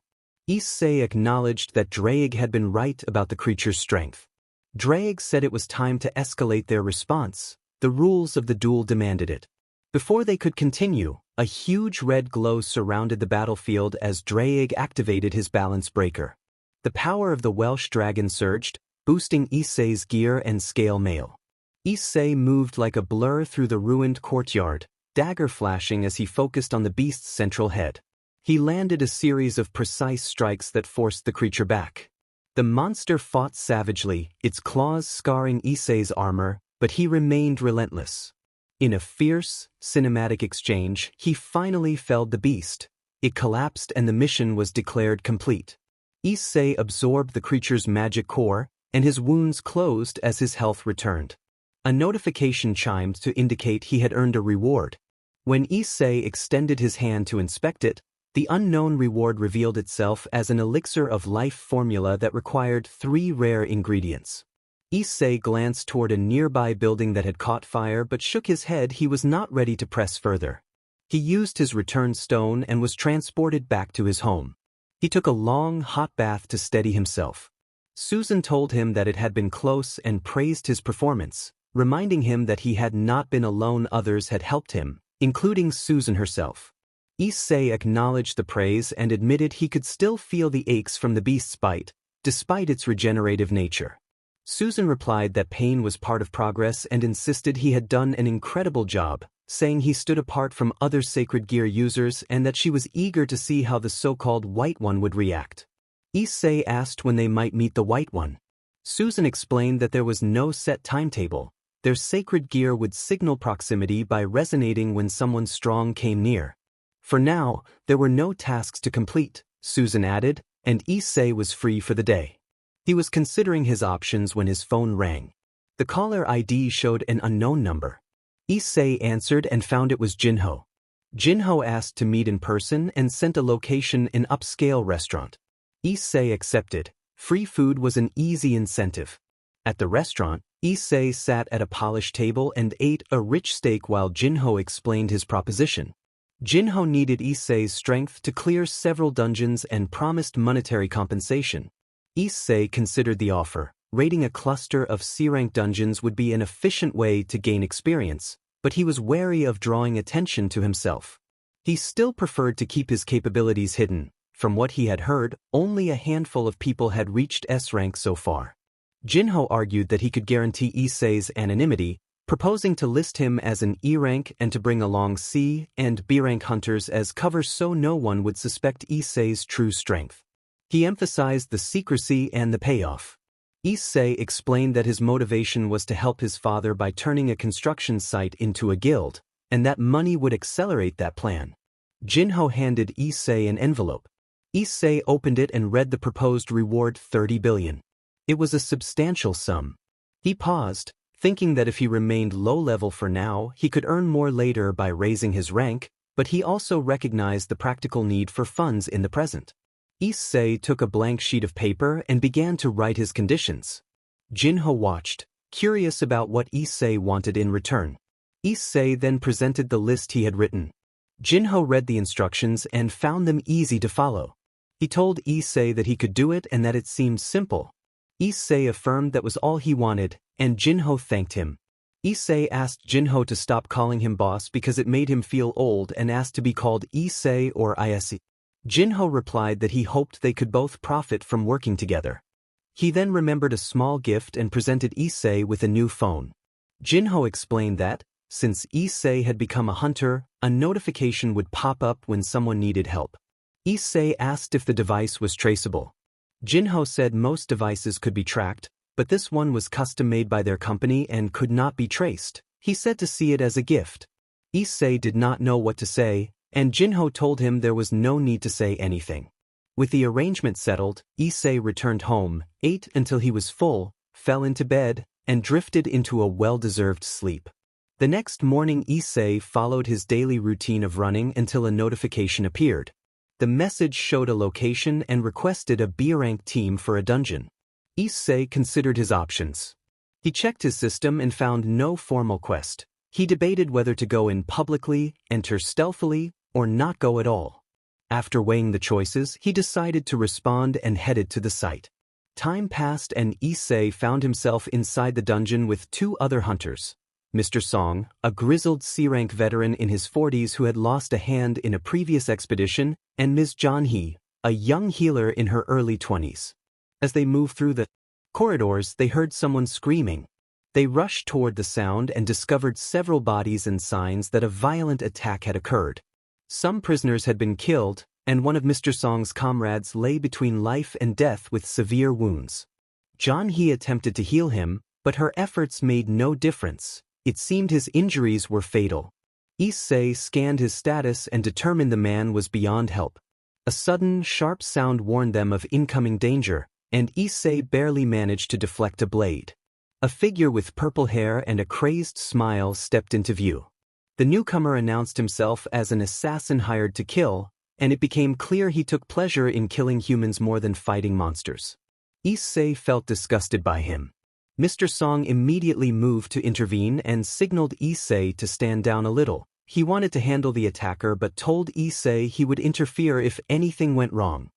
Issei acknowledged that Drake had been right about the creature's strength. Drake said it was time to escalate their response. The rules of the duel demanded it. Before they could continue, a huge red glow surrounded the battlefield as Drake activated his balance breaker. The power of the Welsh dragon surged, boosting Issei's gear and scale mail. Issei moved like a blur through the ruined courtyard, dagger flashing as he focused on the beast's central head. He landed a series of precise strikes that forced the creature back. The monster fought savagely, its claws scarring Issei's armor, but he remained relentless. In a fierce, cinematic exchange, he finally felled the beast. It collapsed and the mission was declared complete. Issei absorbed the creature's magic core, and his wounds closed as his health returned. A notification chimed to indicate he had earned a reward. When Issei extended his hand to inspect it, the unknown reward revealed itself as an elixir of life formula that required 3 rare ingredients. Issei glanced toward a nearby building that had caught fire but shook his head. He was not ready to press further. He used his return stone and was transported back to his home. He took a long, hot bath to steady himself. Susan told him that it had been close and praised his performance, reminding him that he had not been alone. Others had helped him, including Susan herself. Issei acknowledged the praise and admitted he could still feel the aches from the beast's bite, despite its regenerative nature. Susan replied that pain was part of progress and insisted he had done an incredible job, saying he stood apart from other sacred gear users and that she was eager to see how the so-called White One would react. Issei asked when they might meet the White One. Susan explained that there was no set timetable. Their sacred gear would signal proximity by resonating when someone strong came near. For now, there were no tasks to complete, Susan added, and Issei was free for the day. He was considering his options when his phone rang. The caller ID showed an unknown number. Issei answered and found it was Jinho. Jinho asked to meet in person and sent a location, an upscale restaurant. Issei accepted. Free food was an easy incentive. At the restaurant, Issei sat at a polished table and ate a rich steak while Jinho explained his proposition. Jinho needed Issei's strength to clear several dungeons and promised monetary compensation. Issei considered the offer. Raiding a cluster of C-rank dungeons would be an efficient way to gain experience, but he was wary of drawing attention to himself. He still preferred to keep his capabilities hidden. From what he had heard, only a handful of people had reached S-rank so far. Jinho argued that he could guarantee Issei's anonymity, proposing to list him as an E-rank and to bring along C and B-rank hunters as cover so no one would suspect Issei's true strength. He emphasized the secrecy and the payoff. Issei explained that his motivation was to help his father by turning a construction site into a guild, and that money would accelerate that plan. Jinho handed Issei an envelope. Issei opened it and read the proposed reward, 30 billion. It was a substantial sum. He paused, thinking that if he remained low-level for now, he could earn more later by raising his rank, but he also recognized the practical need for funds in the present. Issei took a blank sheet of paper and began to write his conditions. Jinho watched, curious about what Issei wanted in return. Issei then presented the list he had written. Jinho read the instructions and found them easy to follow. He told Issei that he could do it and that it seemed simple. Issei affirmed that was all he wanted, and Jinho thanked him. Issei asked Jinho to stop calling him boss because it made him feel old and asked to be called Issei or Issei. Jinho replied that he hoped they could both profit from working together. He then remembered a small gift and presented Issei with a new phone. Jinho explained that, since Issei had become a hunter, a notification would pop up when someone needed help. Issei asked if the device was traceable. Jinho said most devices could be tracked, but this one was custom-made by their company and could not be traced. He said to see it as a gift. Issei did not know what to say, and Jinho told him there was no need to say anything. With the arrangement settled, Issei returned home, ate until he was full, fell into bed, and drifted into a well-deserved sleep. The next morning Issei followed his daily routine of running until a notification appeared. The message showed a location and requested a B-rank team for a dungeon. Issei considered his options. He checked his system and found no formal quest. He debated whether to go in publicly, enter stealthily, or not go at all. After weighing the choices, he decided to respond and headed to the site. Time passed and Issei found himself inside the dungeon with two other hunters. Mr. Song, a grizzled C-rank veteran in his 40s who had lost a hand in a previous expedition, and Ms. Janhee, a young healer in her early 20s. As they moved through the corridors, they heard someone screaming. They rushed toward the sound and discovered several bodies and signs that a violent attack had occurred. Some prisoners had been killed, and one of Mr. Song's comrades lay between life and death with severe wounds. Janhee attempted to heal him, but her efforts made no difference. It seemed his injuries were fatal. Issei scanned his status and determined the man was beyond help. A sudden, sharp sound warned them of incoming danger, and Issei barely managed to deflect a blade. A figure with purple hair and a crazed smile stepped into view. The newcomer announced himself as an assassin hired to kill, and it became clear he took pleasure in killing humans more than fighting monsters. Issei felt disgusted by him. Mr. Song immediately moved to intervene and signaled Issei to stand down a little. He wanted to handle the attacker but told Issei he would interfere if anything went wrong.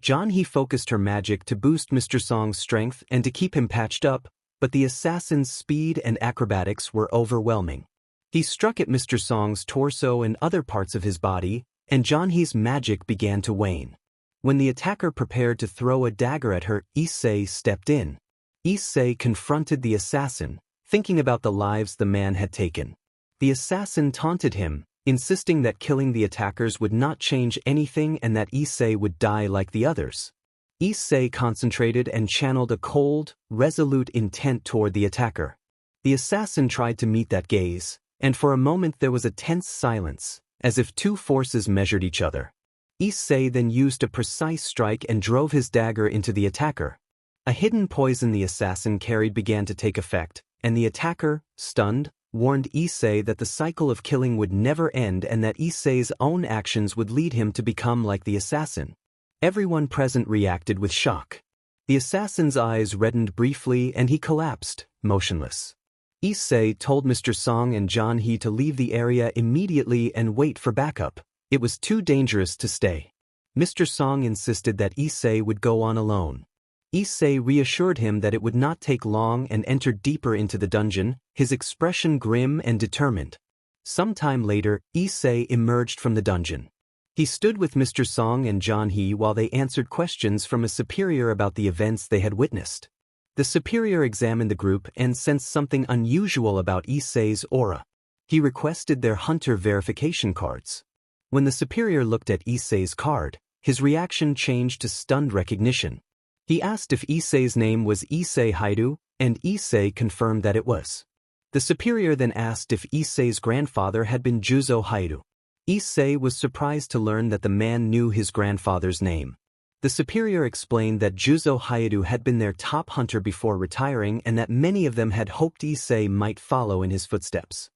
Janhee focused her magic to boost Mr. Song's strength and to keep him patched up, but the assassin's speed and acrobatics were overwhelming. He struck at Mr. Song's torso and other parts of his body, and Janhee's magic began to wane. When the attacker prepared to throw a dagger at her, Issei stepped in. Issei confronted the assassin, thinking about the lives the man had taken. The assassin taunted him, insisting that killing the attackers would not change anything and that Issei would die like the others. Issei concentrated and channeled a cold, resolute intent toward the attacker. The assassin tried to meet that gaze, and for a moment there was a tense silence, as if two forces measured each other. Issei then used a precise strike and drove his dagger into the attacker. A hidden poison the assassin carried began to take effect, and the attacker, stunned, warned Issei that the cycle of killing would never end and that Issei's own actions would lead him to become like the assassin. Everyone present reacted with shock. The assassin's eyes reddened briefly and he collapsed, motionless. Issei told Mr. Song and John He to leave the area immediately and wait for backup. It was too dangerous to stay. Mr. Song insisted that Issei would go on alone. Issei reassured him that it would not take long and entered deeper into the dungeon, his expression grim and determined. Some time later, Issei emerged from the dungeon. He stood with Mr. Song and John He while they answered questions from a superior about the events they had witnessed. The superior examined the group and sensed something unusual about Issei's aura. He requested their hunter verification cards. When the superior looked at Issei's card, his reaction changed to stunned recognition. He asked if Issei's name was Issei Haidu, and Issei confirmed that it was. The superior then asked if Issei's grandfather had been Juzo Haidu. Issei was surprised to learn that the man knew his grandfather's name. The superior explained that Juzo Haidu had been their top hunter before retiring and that many of them had hoped Issei might follow in his footsteps.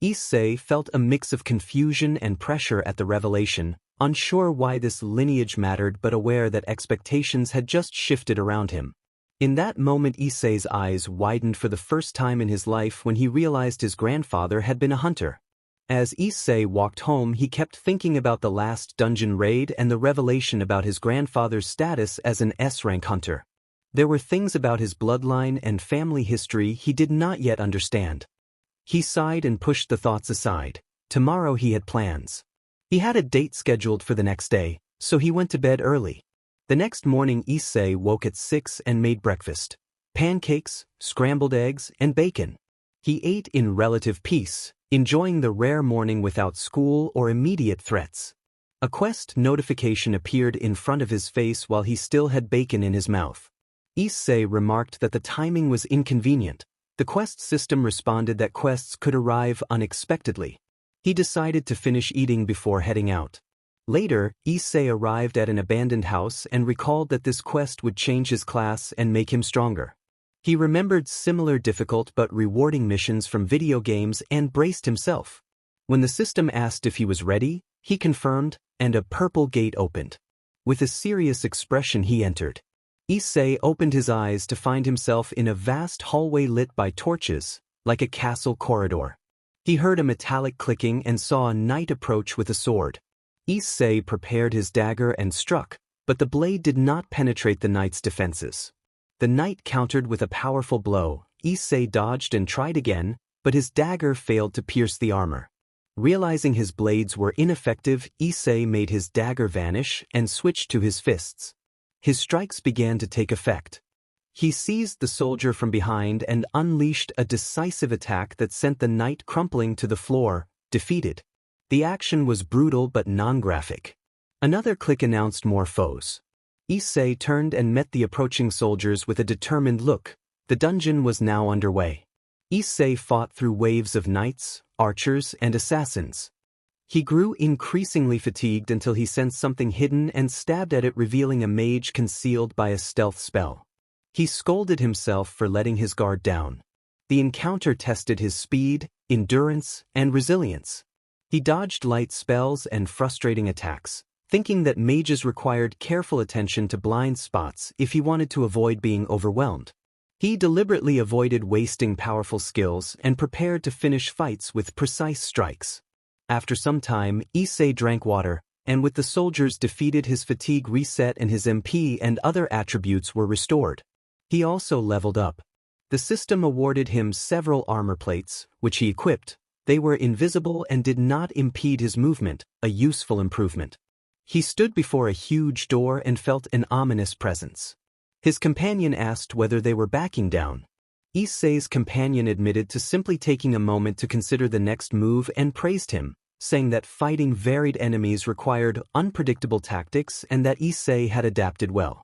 Issei felt a mix of confusion and pressure at the revelation, unsure why this lineage mattered but aware that expectations had just shifted around him. In that moment Issei's eyes widened for the first time in his life when he realized his grandfather had been a hunter. As Issei walked home he kept thinking about the last dungeon raid and the revelation about his grandfather's status as an S-rank hunter. There were things about his bloodline and family history he did not yet understand. He sighed and pushed the thoughts aside. Tomorrow he had plans. He had a date scheduled for the next day, so he went to bed early. The next morning Issei woke at 6 and made breakfast. Pancakes, scrambled eggs, and bacon. He ate in relative peace, enjoying the rare morning without school or immediate threats. A quest notification appeared in front of his face while he still had bacon in his mouth. Issei remarked that the timing was inconvenient. The quest system responded that quests could arrive unexpectedly. He decided to finish eating before heading out. Later, Issei arrived at an abandoned house and recalled that this quest would change his class and make him stronger. He remembered similar difficult but rewarding missions from video games and braced himself. When the system asked if he was ready, he confirmed, and a purple gate opened. With a serious expression he entered. Issei opened his eyes to find himself in a vast hallway lit by torches, like a castle corridor. He heard a metallic clicking and saw a knight approach with a sword. Issei prepared his dagger and struck, but the blade did not penetrate the knight's defenses. The knight countered with a powerful blow. Issei dodged and tried again, but his dagger failed to pierce the armor. Realizing his blades were ineffective, Issei made his dagger vanish and switched to his fists. His strikes began to take effect. He seized the soldier from behind and unleashed a decisive attack that sent the knight crumpling to the floor, defeated. The action was brutal but non-graphic. Another click announced more foes. Issei turned and met the approaching soldiers with a determined look. The dungeon was now underway. Issei fought through waves of knights, archers, and assassins. He grew increasingly fatigued until he sensed something hidden and stabbed at it, revealing a mage concealed by a stealth spell. He scolded himself for letting his guard down. The encounter tested his speed, endurance, and resilience. He dodged light spells and frustrating attacks, thinking that mages required careful attention to blind spots if he wanted to avoid being overwhelmed. He deliberately avoided wasting powerful skills and prepared to finish fights with precise strikes. After some time, Issei drank water, and with the soldiers defeated, his fatigue reset and his MP and other attributes were restored. He also leveled up. The system awarded him several armor plates, which he equipped. They were invisible and did not impede his movement, a useful improvement. He stood before a huge door and felt an ominous presence. His companion asked whether they were backing down. Issei's companion admitted to simply taking a moment to consider the next move and praised him, saying that fighting varied enemies required unpredictable tactics and that Issei had adapted well.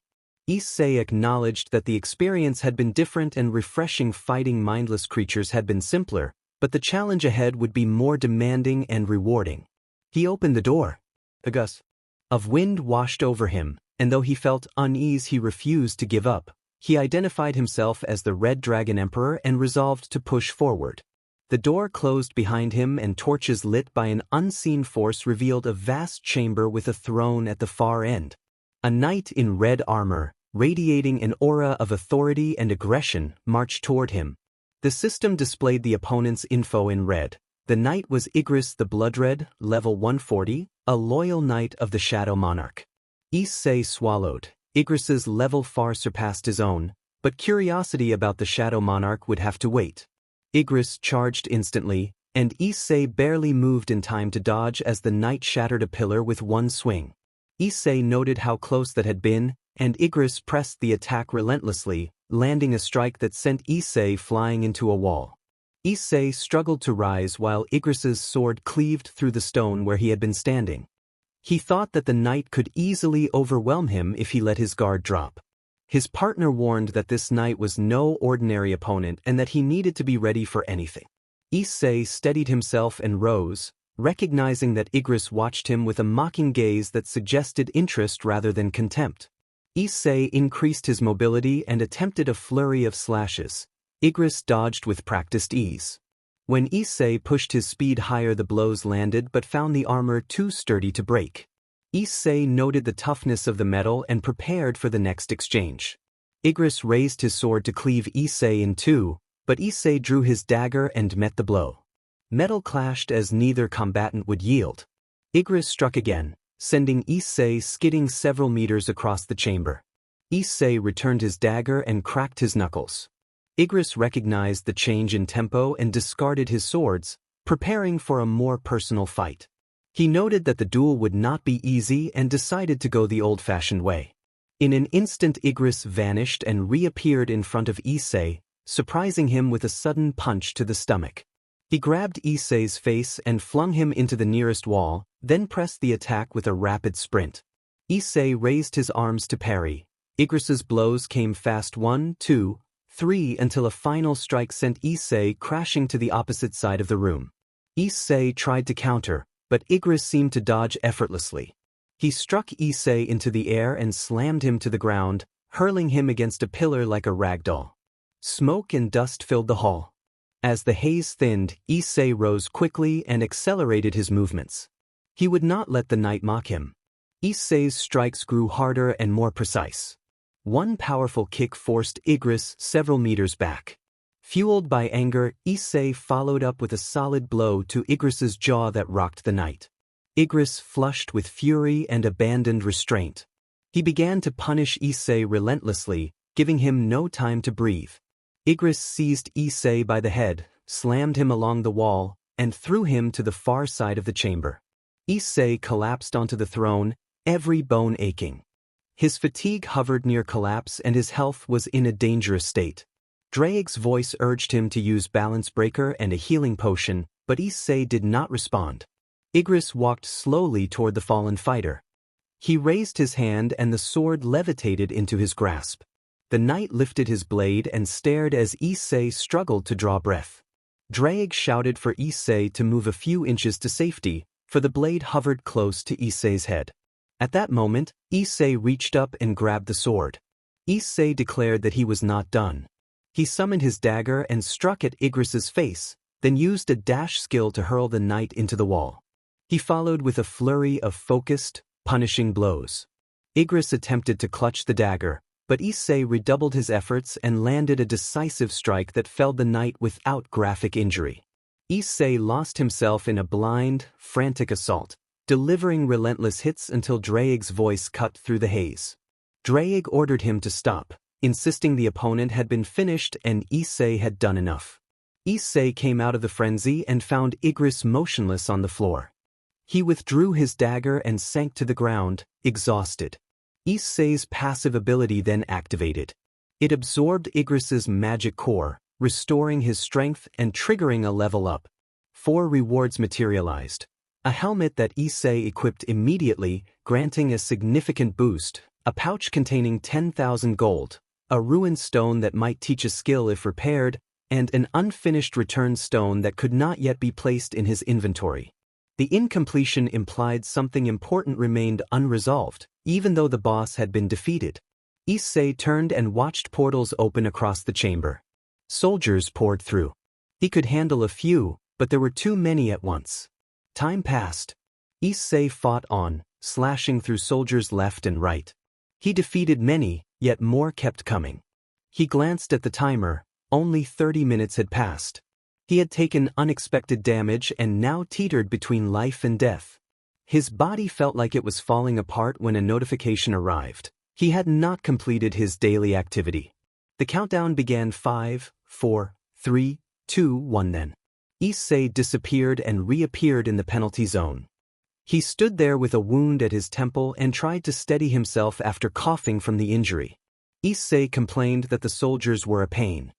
Issei acknowledged that the experience had been different and refreshing. Fighting mindless creatures had been simpler, but the challenge ahead would be more demanding and rewarding. He opened the door. A gust of wind washed over him, and though he felt unease, he refused to give up. He identified himself as the Red Dragon Emperor and resolved to push forward. The door closed behind him, and torches lit by an unseen force revealed a vast chamber with a throne at the far end. A knight in red armor, radiating an aura of authority and aggression, marched toward him. The system displayed the opponent's info in red. The knight was Igris the Bloodred, level 140, a loyal knight of the Shadow Monarch. Issei swallowed. Igris's level far surpassed his own, but curiosity about the Shadow Monarch would have to wait. Igris charged instantly, and Issei barely moved in time to dodge as the knight shattered a pillar with one swing. Issei noted how close that had been, and Igris pressed the attack relentlessly, landing a strike that sent Issei flying into a wall. Issei struggled to rise while Igris's sword cleaved through the stone where he had been standing. He thought that the knight could easily overwhelm him if he let his guard drop. His partner warned that this knight was no ordinary opponent and that he needed to be ready for anything. Issei steadied himself and rose, recognizing that Igris watched him with a mocking gaze that suggested interest rather than contempt. Issei increased his mobility and attempted a flurry of slashes. Igris dodged with practiced ease. When Issei pushed his speed higher, the blows landed but found the armor too sturdy to break. Issei noted the toughness of the metal and prepared for the next exchange. Igris raised his sword to cleave Issei in two, but Issei drew his dagger and met the blow. Metal clashed as neither combatant would yield. Igris struck again, sending Issei skidding several meters across the chamber. Issei returned his dagger and cracked his knuckles. Igris recognized the change in tempo and discarded his swords, preparing for a more personal fight. He noted that the duel would not be easy and decided to go the old-fashioned way. In an instant, Igris vanished and reappeared in front of Issei, surprising him with a sudden punch to the stomach. He grabbed Issei's face and flung him into the nearest wall, then pressed the attack with a rapid sprint. Issei raised his arms to parry. Igris's blows came fast, 1, 2, 3, until a final strike sent Issei crashing to the opposite side of the room. Issei tried to counter, but Igris seemed to dodge effortlessly. He struck Issei into the air and slammed him to the ground, hurling him against a pillar like a rag doll. Smoke and dust filled the hall. As the haze thinned, Issei rose quickly and accelerated his movements. He would not let the knight mock him. Issei's strikes grew harder and more precise. One powerful kick forced Igris several meters back. Fueled by anger, Issei followed up with a solid blow to Igris's jaw that rocked the knight. Igris flushed with fury and abandoned restraint. He began to punish Issei relentlessly, giving him no time to breathe. Igris seized Issei by the head, slammed him along the wall, and threw him to the far side of the chamber. Issei collapsed onto the throne, every bone aching. His fatigue hovered near collapse and his health was in a dangerous state. Drake's voice urged him to use Balance Breaker and a healing potion, but Issei did not respond. Igris walked slowly toward the fallen fighter. He raised his hand and the sword levitated into his grasp. The knight lifted his blade and stared as Issei struggled to draw breath. Drake shouted for Issei to move a few inches to safety, for the blade hovered close to Issei's head. At that moment, Issei reached up and grabbed the sword. Issei declared that he was not done. He summoned his dagger and struck at Igris's face, then used a dash skill to hurl the knight into the wall. He followed with a flurry of focused, punishing blows. Igris attempted to clutch the dagger, but Issei redoubled his efforts and landed a decisive strike that felled the knight without graphic injury. Issei lost himself in a blind, frantic assault, delivering relentless hits until Drake's voice cut through the haze. Drake ordered him to stop, insisting the opponent had been finished and Issei had done enough. Issei came out of the frenzy and found Igris motionless on the floor. He withdrew his dagger and sank to the ground, exhausted. Issei's passive ability then activated. It absorbed Igris's magic core, restoring his strength and triggering a level up. 4 rewards materialized. A helmet that Issei equipped immediately, granting a significant boost, a pouch containing 10,000 gold, a ruined stone that might teach a skill if repaired, and an unfinished return stone that could not yet be placed in his inventory. The incompletion implied something important remained unresolved, even though the boss had been defeated. Issei turned and watched portals open across the chamber. Soldiers poured through. He could handle a few, but there were too many at once. Time passed. Issei fought on, slashing through soldiers left and right. He defeated many, yet more kept coming. He glanced at the timer. Only 30 minutes had passed. He had taken unexpected damage and now teetered between life and death. His body felt like it was falling apart when a notification arrived. He had not completed his daily activity. The countdown began 5, 4, 3, 2, 1 then. Issei disappeared and reappeared in the penalty zone. He stood there with a wound at his temple and tried to steady himself after coughing from the injury. Issei complained that the soldiers were a pain.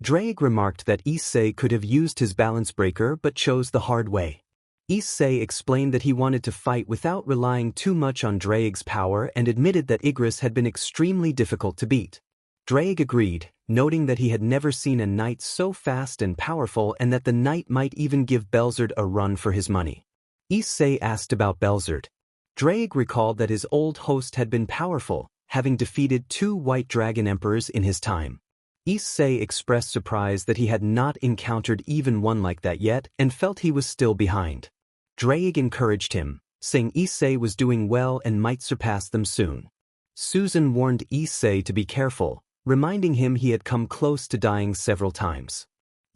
Drake remarked that Issei could have used his balance breaker but chose the hard way. Issei explained that he wanted to fight without relying too much on Drake's power and admitted that Igris had been extremely difficult to beat. Drake agreed, noting that he had never seen a knight so fast and powerful and that the knight might even give Belzerd a run for his money. Issei asked about Belzerd. Drake recalled that his old host had been powerful, having defeated 2 white dragon emperors in his time. Issei expressed surprise that he had not encountered even one like that yet and felt he was still behind. Drake encouraged him, saying Issei was doing well and might surpass them soon. Susan warned Issei to be careful, reminding him he had come close to dying several times.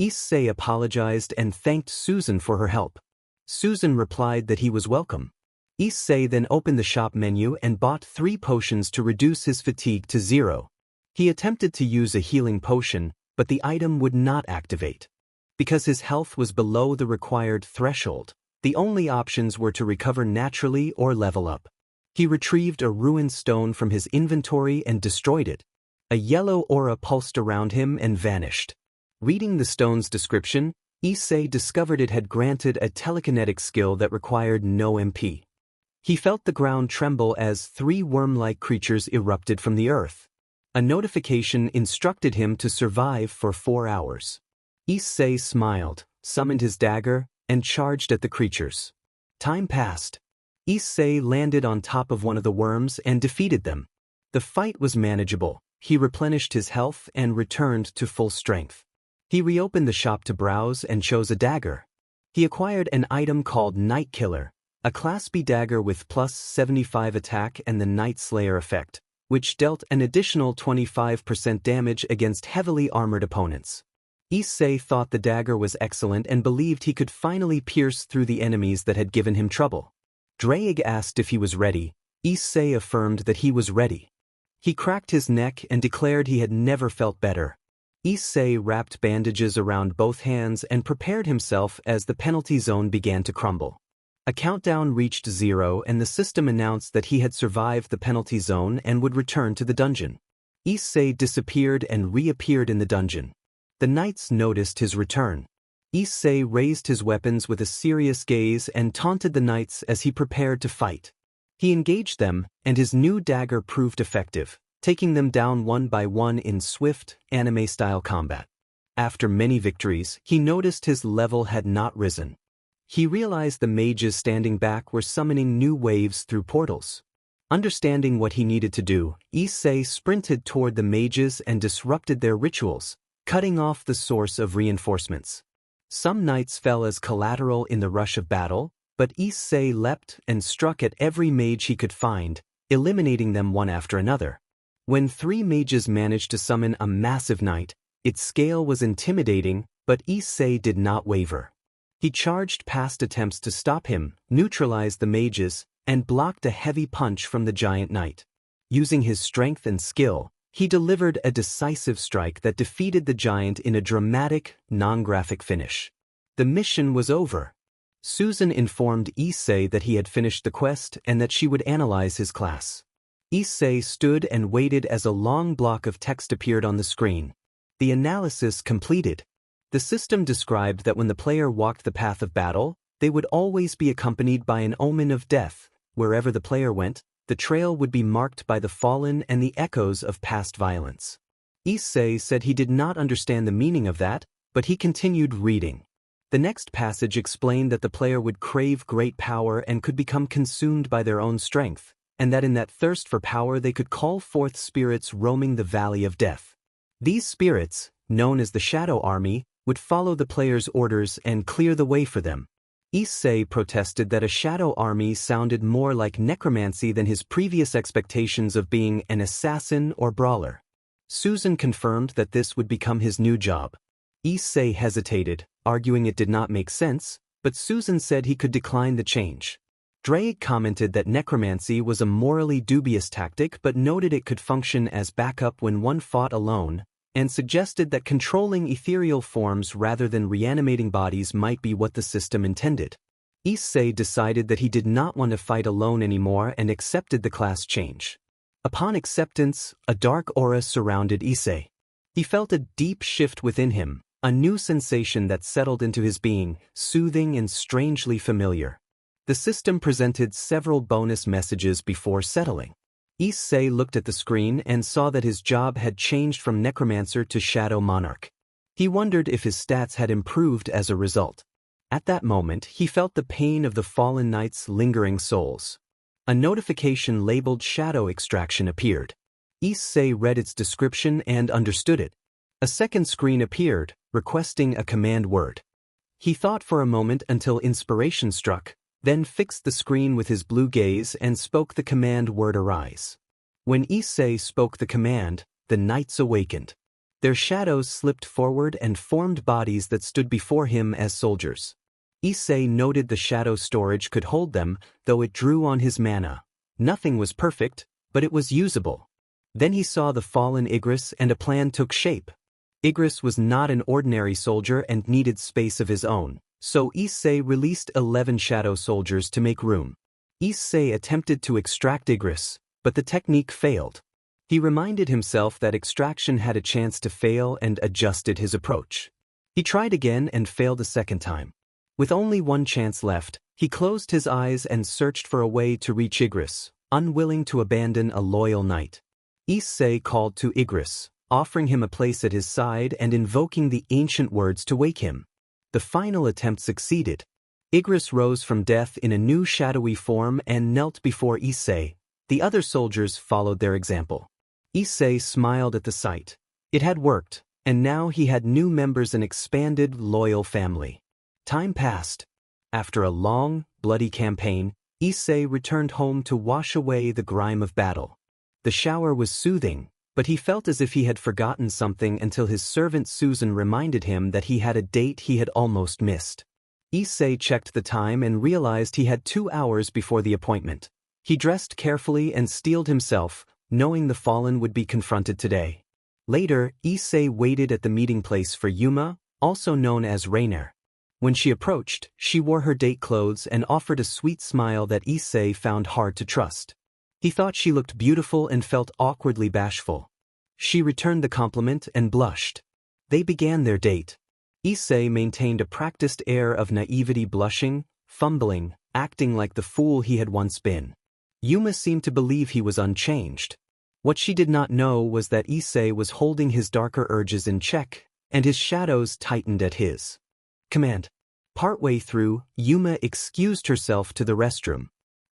Issei apologized and thanked Susan for her help. Susan replied that he was welcome. Issei then opened the shop menu and bought 3 potions to reduce his fatigue to 0. He attempted to use a healing potion, but the item would not activate. Because his health was below the required threshold, the only options were to recover naturally or level up. He retrieved a ruined stone from his inventory and destroyed it. A yellow aura pulsed around him and vanished. Reading the stone's description, Issei discovered it had granted a telekinetic skill that required no MP. He felt the ground tremble as 3 worm-like creatures erupted from the earth. A notification instructed him to survive for 4 hours. Issei smiled, summoned his dagger, and charged at the creatures. Time passed. Issei landed on top of one of the worms and defeated them. The fight was manageable. He replenished his health and returned to full strength. He reopened the shop to browse and chose a dagger. He acquired an item called Night Killer, a Class B dagger with plus 75 attack and the Night Slayer effect, which dealt an additional 25% damage against heavily armored opponents. Issei thought the dagger was excellent and believed he could finally pierce through the enemies that had given him trouble. Drake asked if he was ready. Issei affirmed that he was ready. He cracked his neck and declared he had never felt better. Issei wrapped bandages around both hands and prepared himself as the penalty zone began to crumble. A countdown reached 0 and the system announced that he had survived the penalty zone and would return to the dungeon. Issei disappeared and reappeared in the dungeon. The knights noticed his return. Issei raised his weapons with a serious gaze and taunted the knights as he prepared to fight. He engaged them, and his new dagger proved effective, taking them down one by one in swift, anime-style combat. After many victories, he noticed his level had not risen. He realized the mages standing back were summoning new waves through portals. Understanding what he needed to do, Issei sprinted toward the mages and disrupted their rituals, cutting off the source of reinforcements. Some knights fell as collateral in the rush of battle, but Issei leapt and struck at every mage he could find, eliminating them one after another. When 3 mages managed to summon a massive knight, its scale was intimidating, but Issei did not waver. He charged past attempts to stop him, neutralized the mages, and blocked a heavy punch from the giant knight. Using his strength and skill, he delivered a decisive strike that defeated the giant in a dramatic, non-graphic finish. The mission was over. Susan informed Issei that he had finished the quest and that she would analyze his class. Issei stood and waited as a long block of text appeared on the screen. The analysis completed. The system described that when the player walked the path of battle, they would always be accompanied by an omen of death. Wherever the player went, the trail would be marked by the fallen and the echoes of past violence. Issei said he did not understand the meaning of that, but he continued reading. The next passage explained that the player would crave great power and could become consumed by their own strength, and that in that thirst for power they could call forth spirits roaming the valley of death. These spirits, known as the Shadow Army, would follow the player's orders and clear the way for them. Issei protested that a shadow army sounded more like necromancy than his previous expectations of being an assassin or brawler. Susan confirmed that this would become his new job. Issei hesitated, arguing it did not make sense, but Susan said he could decline the change. Drake commented that necromancy was a morally dubious tactic but noted it could function as backup when one fought alone, and suggested that controlling ethereal forms rather than reanimating bodies might be what the system intended. Issei decided that he did not want to fight alone anymore and accepted the class change. Upon acceptance, a dark aura surrounded Issei. He felt a deep shift within him, a new sensation that settled into his being, soothing and strangely familiar. The system presented several bonus messages before settling. Issei looked at the screen and saw that his job had changed from necromancer to shadow monarch. He wondered if his stats had improved as a result. At that moment, he felt the pain of the fallen knight's lingering souls. A notification labeled Shadow Extraction appeared. Issei read its description and understood it. A second screen appeared, requesting a command word. He thought for a moment until inspiration struck, then fixed the screen with his blue gaze and spoke the command word arise. When Issei spoke the command, the knights awakened. Their shadows slipped forward and formed bodies that stood before him as soldiers. Issei noted the shadow storage could hold them, though it drew on his mana. Nothing was perfect, but it was usable. Then he saw the fallen Igris and a plan took shape. Igris was not an ordinary soldier and needed space of his own, so Issei released 11 shadow soldiers to make room. Issei attempted to extract Igris, but the technique failed. He reminded himself that extraction had a chance to fail and adjusted his approach. He tried again and failed a second time. With only one chance left, he closed his eyes and searched for a way to reach Igris, unwilling to abandon a loyal knight. Issei called to Igris, offering him a place at his side and invoking the ancient words to wake him. The final attempt succeeded. Igris rose from death in a new shadowy form and knelt before Issei. The other soldiers followed their example. Issei smiled at the sight. It had worked, and now he had new members, an expanded, loyal family. Time passed. After a long, bloody campaign, Issei returned home to wash away the grime of battle. The shower was soothing, but he felt as if he had forgotten something until his servant Susan reminded him that he had a date he had almost missed. Issei checked the time and realized he had 2 hours before the appointment. He dressed carefully and steeled himself, knowing the fallen would be confronted today. Later, Issei waited at the meeting place for Yuma, also known as Rainer. When she approached, she wore her date clothes and offered a sweet smile that Issei found hard to trust. He thought she looked beautiful and felt awkwardly bashful. She returned the compliment and blushed. They began their date. Issei maintained a practiced air of naivety, blushing, fumbling, acting like the fool he had once been. Yuma seemed to believe he was unchanged. What she did not know was that Issei was holding his darker urges in check, and his shadows tightened at his command. Partway through, Yuma excused herself to the restroom.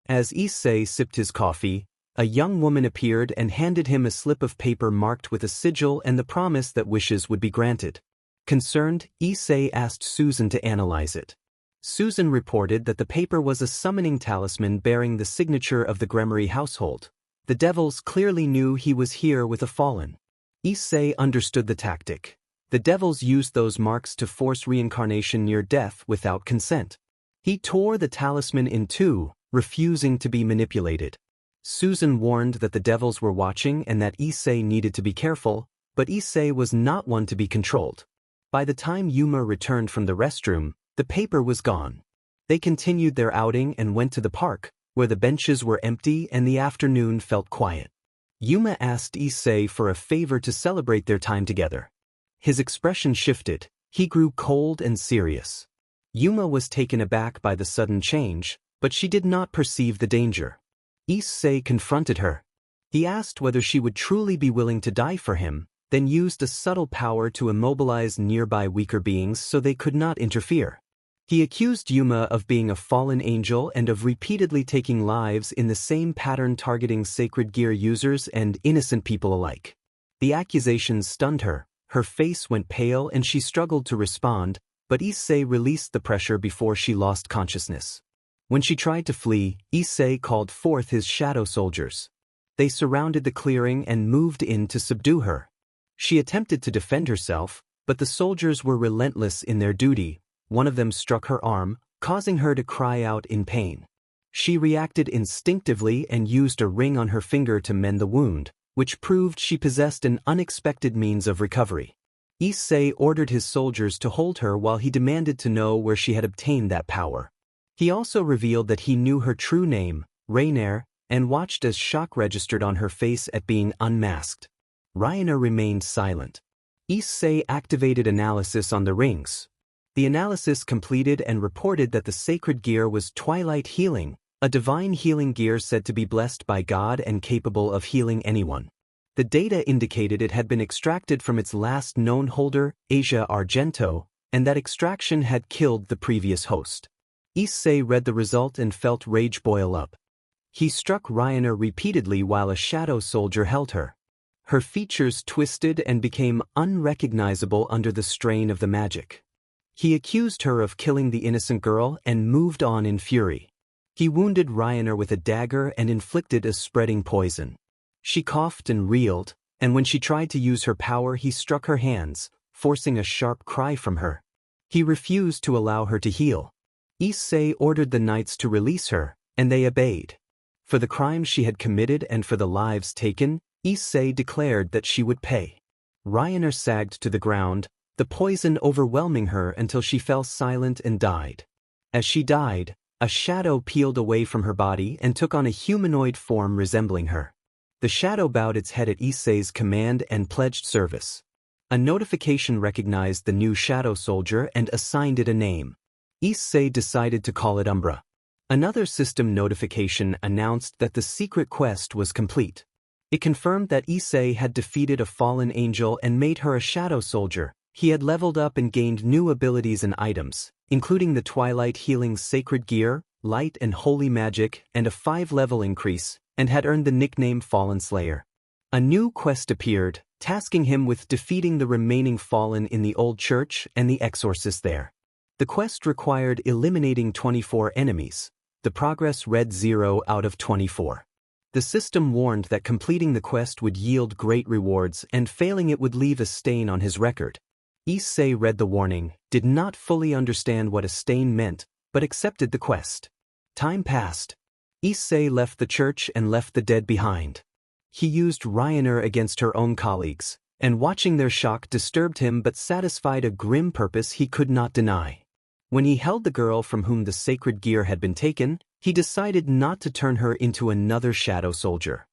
As Issei sipped his coffee, a young woman appeared and handed him a slip of paper marked with a sigil and the promise that wishes would be granted. Concerned, Issei asked Susan to analyze it. Susan reported that the paper was a summoning talisman bearing the signature of the Gremory household. The devils clearly knew he was here with a fallen. Issei understood the tactic. The devils used those marks to force reincarnation near death without consent. He tore the talisman in two, refusing to be manipulated. Susan warned that the devils were watching and that Issei needed to be careful, but Issei was not one to be controlled. By the time Yuma returned from the restroom, the paper was gone. They continued their outing and went to the park, where the benches were empty and the afternoon felt quiet. Yuma asked Issei for a favor to celebrate their time together. His expression shifted. He grew cold and serious. Yuma was taken aback by the sudden change, but she did not perceive the danger. Issei confronted her. He asked whether she would truly be willing to die for him, then used a subtle power to immobilize nearby weaker beings so they could not interfere. He accused Yuma of being a fallen angel and of repeatedly taking lives in the same pattern, targeting sacred gear users and innocent people alike. The accusations stunned her, her face went pale and she struggled to respond, but Issei released the pressure before she lost consciousness. When she tried to flee, Issei called forth his shadow soldiers. They surrounded the clearing and moved in to subdue her. She attempted to defend herself, but the soldiers were relentless in their duty. One of them struck her arm, causing her to cry out in pain. She reacted instinctively and used a ring on her finger to mend the wound, which proved she possessed an unexpected means of recovery. Issei ordered his soldiers to hold her while he demanded to know where she had obtained that power. He also revealed that he knew her true name, Rainer, and watched as shock registered on her face at being unmasked. Rainer remained silent. Issei activated analysis on the rings. The analysis completed and reported that the sacred gear was Twilight Healing, a divine healing gear said to be blessed by God and capable of healing anyone. The data indicated it had been extracted from its last known holder, Asia Argento, and that extraction had killed the previous host. Issei read the result and felt rage boil up. He struck Rainer repeatedly while a shadow soldier held her. Her features twisted and became unrecognizable under the strain of the magic. He accused her of killing the innocent girl and moved on in fury. He wounded Rainer with a dagger and inflicted a spreading poison. She coughed and reeled, and when she tried to use her power he struck her hands, forcing a sharp cry from her. He refused to allow her to heal. Issei ordered the knights to release her, and they obeyed. For the crimes she had committed and for the lives taken, Issei declared that she would pay. Rainer sagged to the ground, the poison overwhelming her until she fell silent and died. As she died, a shadow peeled away from her body and took on a humanoid form resembling her. The shadow bowed its head at Issei's command and pledged service. A notification recognized the new shadow soldier and assigned it a name. Issei decided to call it Umbra. Another system notification announced that the secret quest was complete. It confirmed that Issei had defeated a fallen angel and made her a shadow soldier. He had leveled up and gained new abilities and items, including the Twilight Healing Sacred Gear, Light and Holy Magic, and a 5-level increase, and had earned the nickname Fallen Slayer. A new quest appeared, tasking him with defeating the remaining fallen in the old church and the exorcist there. The quest required eliminating 24 enemies. The progress read 0 out of 24. The system warned that completing the quest would yield great rewards and failing it would leave a stain on his record. Issei read the warning, did not fully understand what a stain meant, but accepted the quest. Time passed. Issei left the church and left the dead behind. He used Rainer against her own colleagues, and watching their shock disturbed him but satisfied a grim purpose he could not deny. When he held the girl from whom the sacred gear had been taken, he decided not to turn her into another shadow soldier.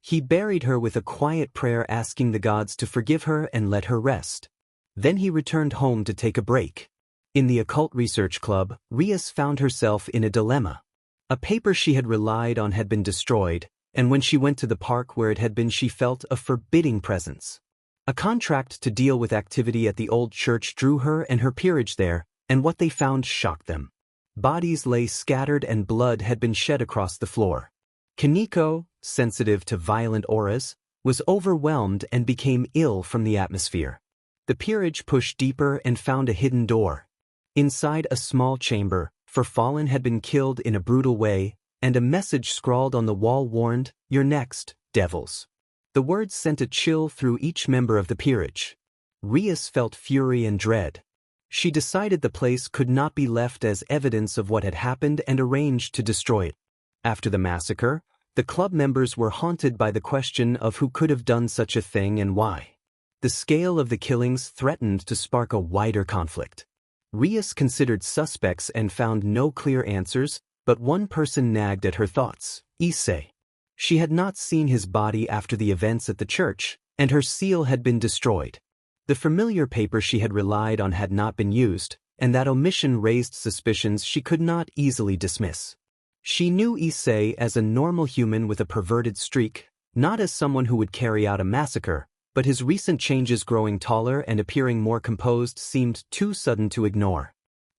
He buried her with a quiet prayer asking the gods to forgive her and let her rest. Then he returned home to take a break. In the occult research club, Rias found herself in a dilemma. A paper she had relied on had been destroyed, and when she went to the park where it had been she felt a forbidding presence. A contract to deal with activity at the old church drew her and her peerage there, and what they found shocked them. Bodies lay scattered and blood had been shed across the floor. Kaneko, sensitive to violent auras, was overwhelmed and became ill from the atmosphere. The peerage pushed deeper and found a hidden door. Inside a small chamber, for Fallen had been killed in a brutal way, and a message scrawled on the wall warned, "You're next, devils." The words sent a chill through each member of the peerage. Rias felt fury and dread. She decided the place could not be left as evidence of what had happened and arranged to destroy it. After the massacre, the club members were haunted by the question of who could have done such a thing and why. The scale of the killings threatened to spark a wider conflict. Rias considered suspects and found no clear answers, but one person nagged at her thoughts, Issei. She had not seen his body after the events at the church, and her seal had been destroyed. The familiar paper she had relied on had not been used, and that omission raised suspicions she could not easily dismiss. She knew Issei as a normal human with a perverted streak, not as someone who would carry out a massacre, but his recent changes, growing taller and appearing more composed, seemed too sudden to ignore.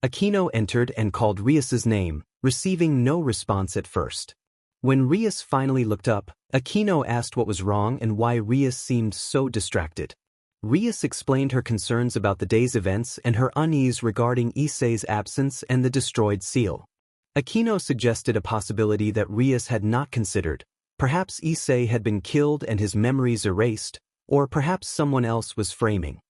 Aquino entered and called Rias's name, receiving no response at first. When Rias finally looked up, Aquino asked what was wrong and why Rias seemed so distracted. Rias explained her concerns about the day's events and her unease regarding Issei's absence and the destroyed seal. Aquino suggested a possibility that Rias had not considered. Perhaps Issei had been killed and his memories erased, or perhaps someone else was framing.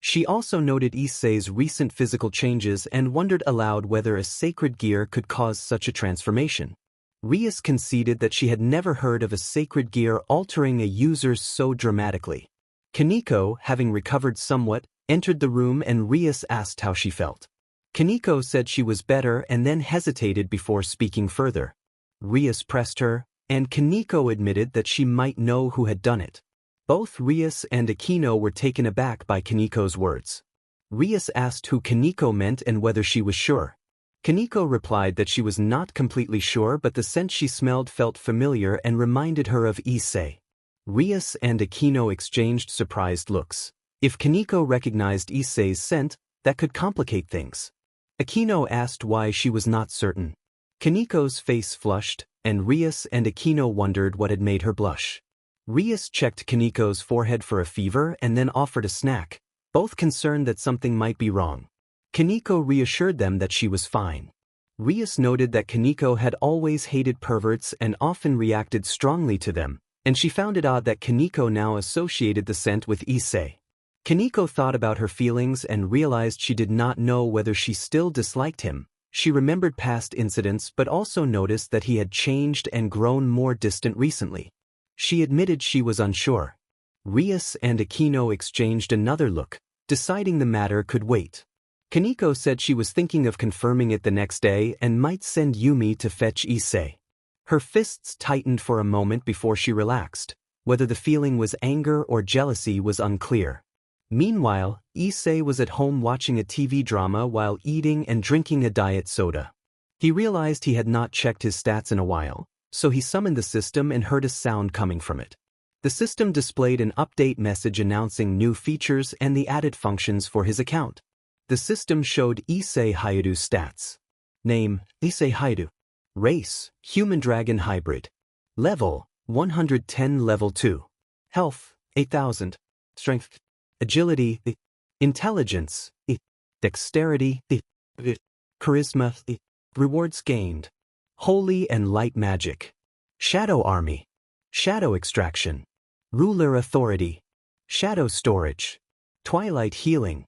She also noted Issei's recent physical changes and wondered aloud whether a sacred gear could cause such a transformation. Rias conceded that she had never heard of a sacred gear altering a user so dramatically. Kaneko, having recovered somewhat, entered the room and Rias asked how she felt. Kaneko said she was better and then hesitated before speaking further. Rias pressed her, and Kaneko admitted that she might know who had done it. Both Rias and Aquino were taken aback by Kaneko's words. Rias asked who Kaneko meant and whether she was sure. Kaneko replied that she was not completely sure, but the scent she smelled felt familiar and reminded her of Issei. Rias and Aquino exchanged surprised looks. If Kaneko recognized Issei's scent, that could complicate things. Aquino asked why she was not certain. Kaneko's face flushed, and Rias and Aquino wondered what had made her blush. Rias checked Kaneko's forehead for a fever and then offered a snack, both concerned that something might be wrong. Kaneko reassured them that she was fine. Rias noted that Kaneko had always hated perverts and often reacted strongly to them, and she found it odd that Kaneko now associated the scent with Issei. Kaneko thought about her feelings and realized she did not know whether she still disliked him. She remembered past incidents but also noticed that he had changed and grown more distant recently. She admitted she was unsure. Rias and Aquino exchanged another look, deciding the matter could wait. Kaneko said she was thinking of confirming it the next day and might send Yumi to fetch Issei. Her fists tightened for a moment before she relaxed. Whether the feeling was anger or jealousy was unclear. Meanwhile, Issei was at home watching a TV drama while eating and drinking a diet soda. He realized he had not checked his stats in a while, so he summoned the system and heard a sound coming from it. The system displayed an update message announcing new features and the added functions for his account. The system showed Issei Hayuru's stats. Name, Issei Hayaru. Race, Human Dragon Hybrid. Level, 110 Level 2. Health, 8,000. Strength, Agility, Intelligence, Dexterity, Charisma, Rewards gained. Holy and Light Magic. Shadow Army. Shadow Extraction. Ruler Authority. Shadow Storage. Twilight Healing.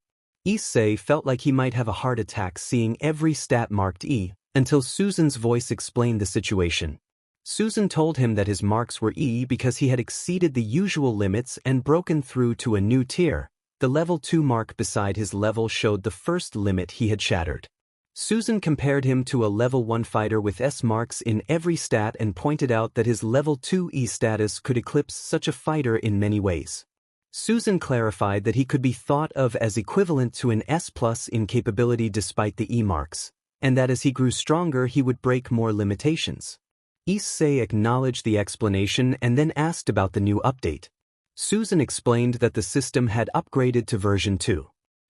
Issei felt like he might have a heart attack seeing every stat marked E, until Susan's voice explained the situation. Susan told him that his marks were E because he had exceeded the usual limits and broken through to a new tier. The level 2 mark beside his level showed the first limit he had shattered. Susan compared him to a level 1 fighter with S marks in every stat and pointed out that his level 2 E status could eclipse such a fighter in many ways. Susan clarified that he could be thought of as equivalent to an S+ in capability despite the E marks, and that as he grew stronger he would break more limitations. Issei acknowledged the explanation and then asked about the new update. Susan explained that the system had upgraded to version 2.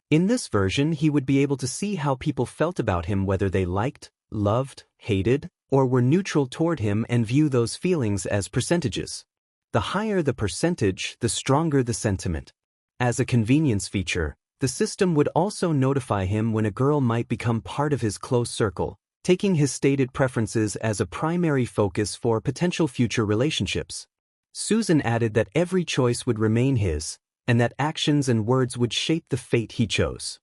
In this version he would be able to see how people felt about him, whether they liked, loved, hated, or were neutral toward him, and view those feelings as percentages. The higher the percentage, the stronger the sentiment. As a convenience feature, the system would also notify him when a girl might become part of his close circle, taking his stated preferences as a primary focus for potential future relationships. Susan added that every choice would remain his, and that actions and words would shape the fate he chose.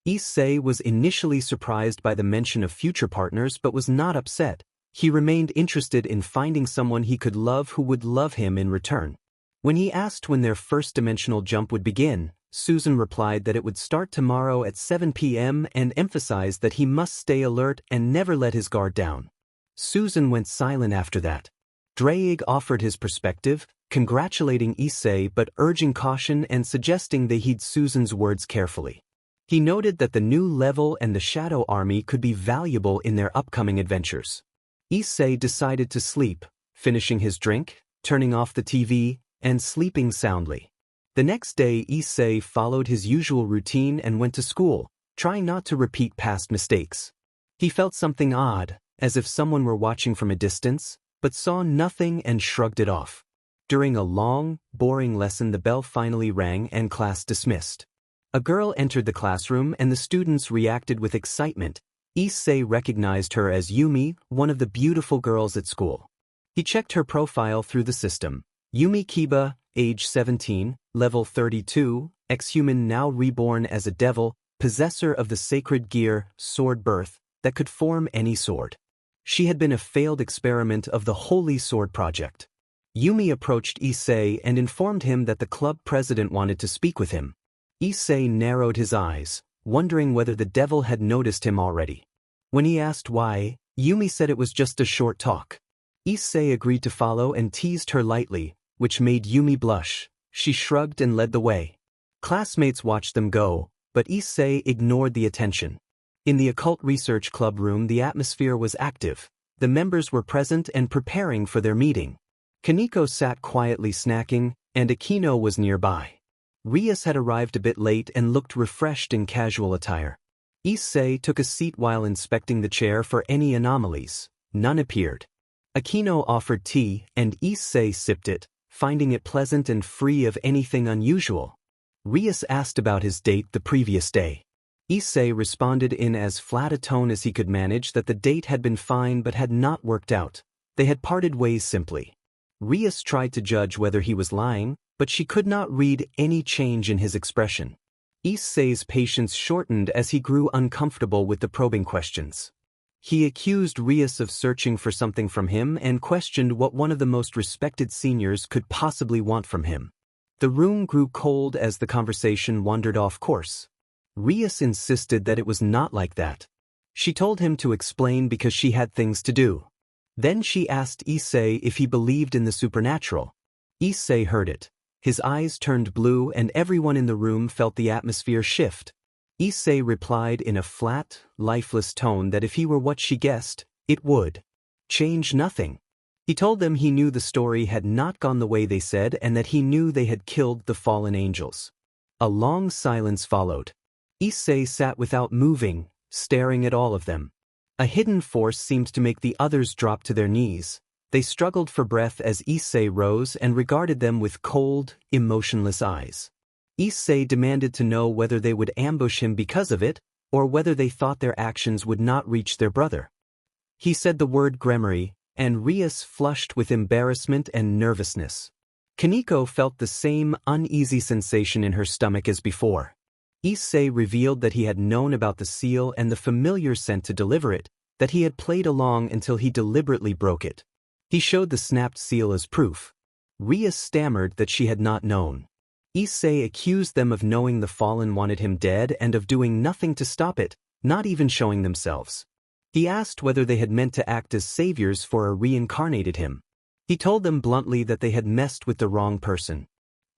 Issei was initially surprised by the mention of future partners but was not upset. He remained interested in finding someone he could love who would love him in return. When he asked when their first dimensional jump would begin, Susan replied that it would start tomorrow at 7 p.m. and emphasized that he must stay alert and never let his guard down. Susan went silent after that. Dreig offered his perspective, congratulating Issei but urging caution and suggesting they heed Susan's words carefully. He noted that the new level and the Shadow Army could be valuable in their upcoming adventures. Issei decided to sleep, finishing his drink, turning off the TV, and sleeping soundly. The next day Issei followed his usual routine and went to school, trying not to repeat past mistakes. He felt something odd, as if someone were watching from a distance, but saw nothing and shrugged it off. During a long, boring lesson, the bell finally rang and class dismissed. A girl entered the classroom and the students reacted with excitement. Issei recognized her as Yumi, one of the beautiful girls at school. He checked her profile through the system. Yumi Kiba, age 17, level 32, ex-human now reborn as a devil, possessor of the sacred gear, sword birth, that could form any sword. She had been a failed experiment of the Holy Sword Project. Yumi approached Issei and informed him that the club president wanted to speak with him. Issei narrowed his eyes, wondering whether the devil had noticed him already. When he asked why, Yumi said it was just a short talk. Issei agreed to follow and teased her lightly, which made Yumi blush. She shrugged and led the way. Classmates watched them go, but Issei ignored the attention. In the occult research club room, the atmosphere was active. The members were present and preparing for their meeting. Kaneko sat quietly snacking, and Akino was nearby. Rias had arrived a bit late and looked refreshed in casual attire. Issei took a seat while inspecting the chair for any anomalies. None appeared. Akino offered tea, and Issei sipped it, finding it pleasant and free of anything unusual. Rias asked about his date the previous day. Issei responded in as flat a tone as he could manage that the date had been fine but had not worked out. They had parted ways simply. Rias tried to judge whether he was lying, but she could not read any change in his expression. Issei's patience shortened as he grew uncomfortable with the probing questions. He accused Rias of searching for something from him and questioned what one of the most respected seniors could possibly want from him. The room grew cold as the conversation wandered off course. Rias insisted that it was not like that. She told him to explain because she had things to do. Then she asked Issei if he believed in the supernatural. Issei heard it. His eyes turned blue and everyone in the room felt the atmosphere shift. Issei replied in a flat, lifeless tone that if he were what she guessed, it would change nothing. He told them he knew the story had not gone the way they said and that he knew they had killed the fallen angels. A long silence followed. Issei sat without moving, staring at all of them. A hidden force seemed to make the others drop to their knees. They struggled for breath as Issei rose and regarded them with cold, emotionless eyes. Issei demanded to know whether they would ambush him because of it, or whether they thought their actions would not reach their brother. He said the word Gremory, and Rias flushed with embarrassment and nervousness. Kaneko felt the same uneasy sensation in her stomach as before. Issei revealed that he had known about the seal and the familiar sent to deliver it, that he had played along until he deliberately broke it. He showed the snapped seal as proof. Rias stammered that she had not known. Issei accused them of knowing the fallen wanted him dead and of doing nothing to stop it, not even showing themselves. He asked whether they had meant to act as saviors for a reincarnated him. He told them bluntly that they had messed with the wrong person.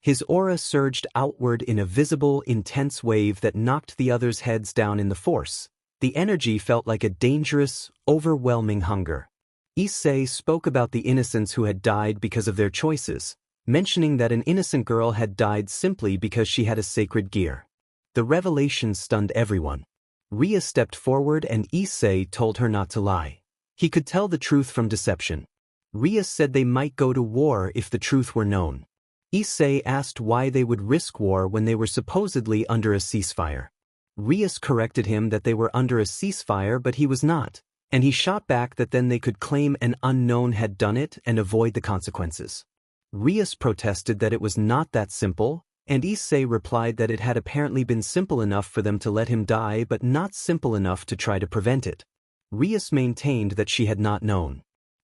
His aura surged outward in a visible, intense wave that knocked the others' heads down in the force. The energy felt like a dangerous, overwhelming hunger. Issei spoke about the innocents who had died because of their choices, mentioning that an innocent girl had died simply because she had a sacred gear. The revelation stunned everyone. Ria stepped forward and Issei told her not to lie. He could tell the truth from deception. Ria said they might go to war if the truth were known. Issei asked why they would risk war when they were supposedly under a ceasefire. Rias corrected him that they were under a ceasefire but he was not, and he shot back that then they could claim an unknown had done it and avoid the consequences. Rias protested that it was not that simple, and Issei replied that it had apparently been simple enough for them to let him die but not simple enough to try to prevent it. Rias maintained that she had not known.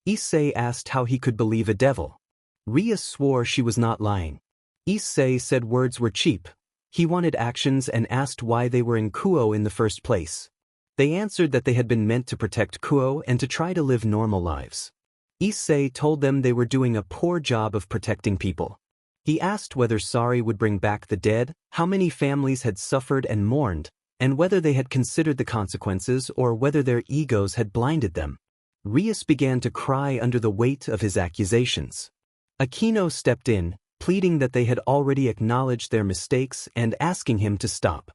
Issei asked how he could believe a devil. Rias swore she was not lying. Issei said words were cheap. He wanted actions and asked why they were in Kuo in the first place. They answered that they had been meant to protect Kuo and to try to live normal lives. Issei told them they were doing a poor job of protecting people. He asked whether Sari would bring back the dead, how many families had suffered and mourned, and whether they had considered the consequences or whether their egos had blinded them. Rias began to cry under the weight of his accusations. Akino stepped in, pleading that they had already acknowledged their mistakes and asking him to stop.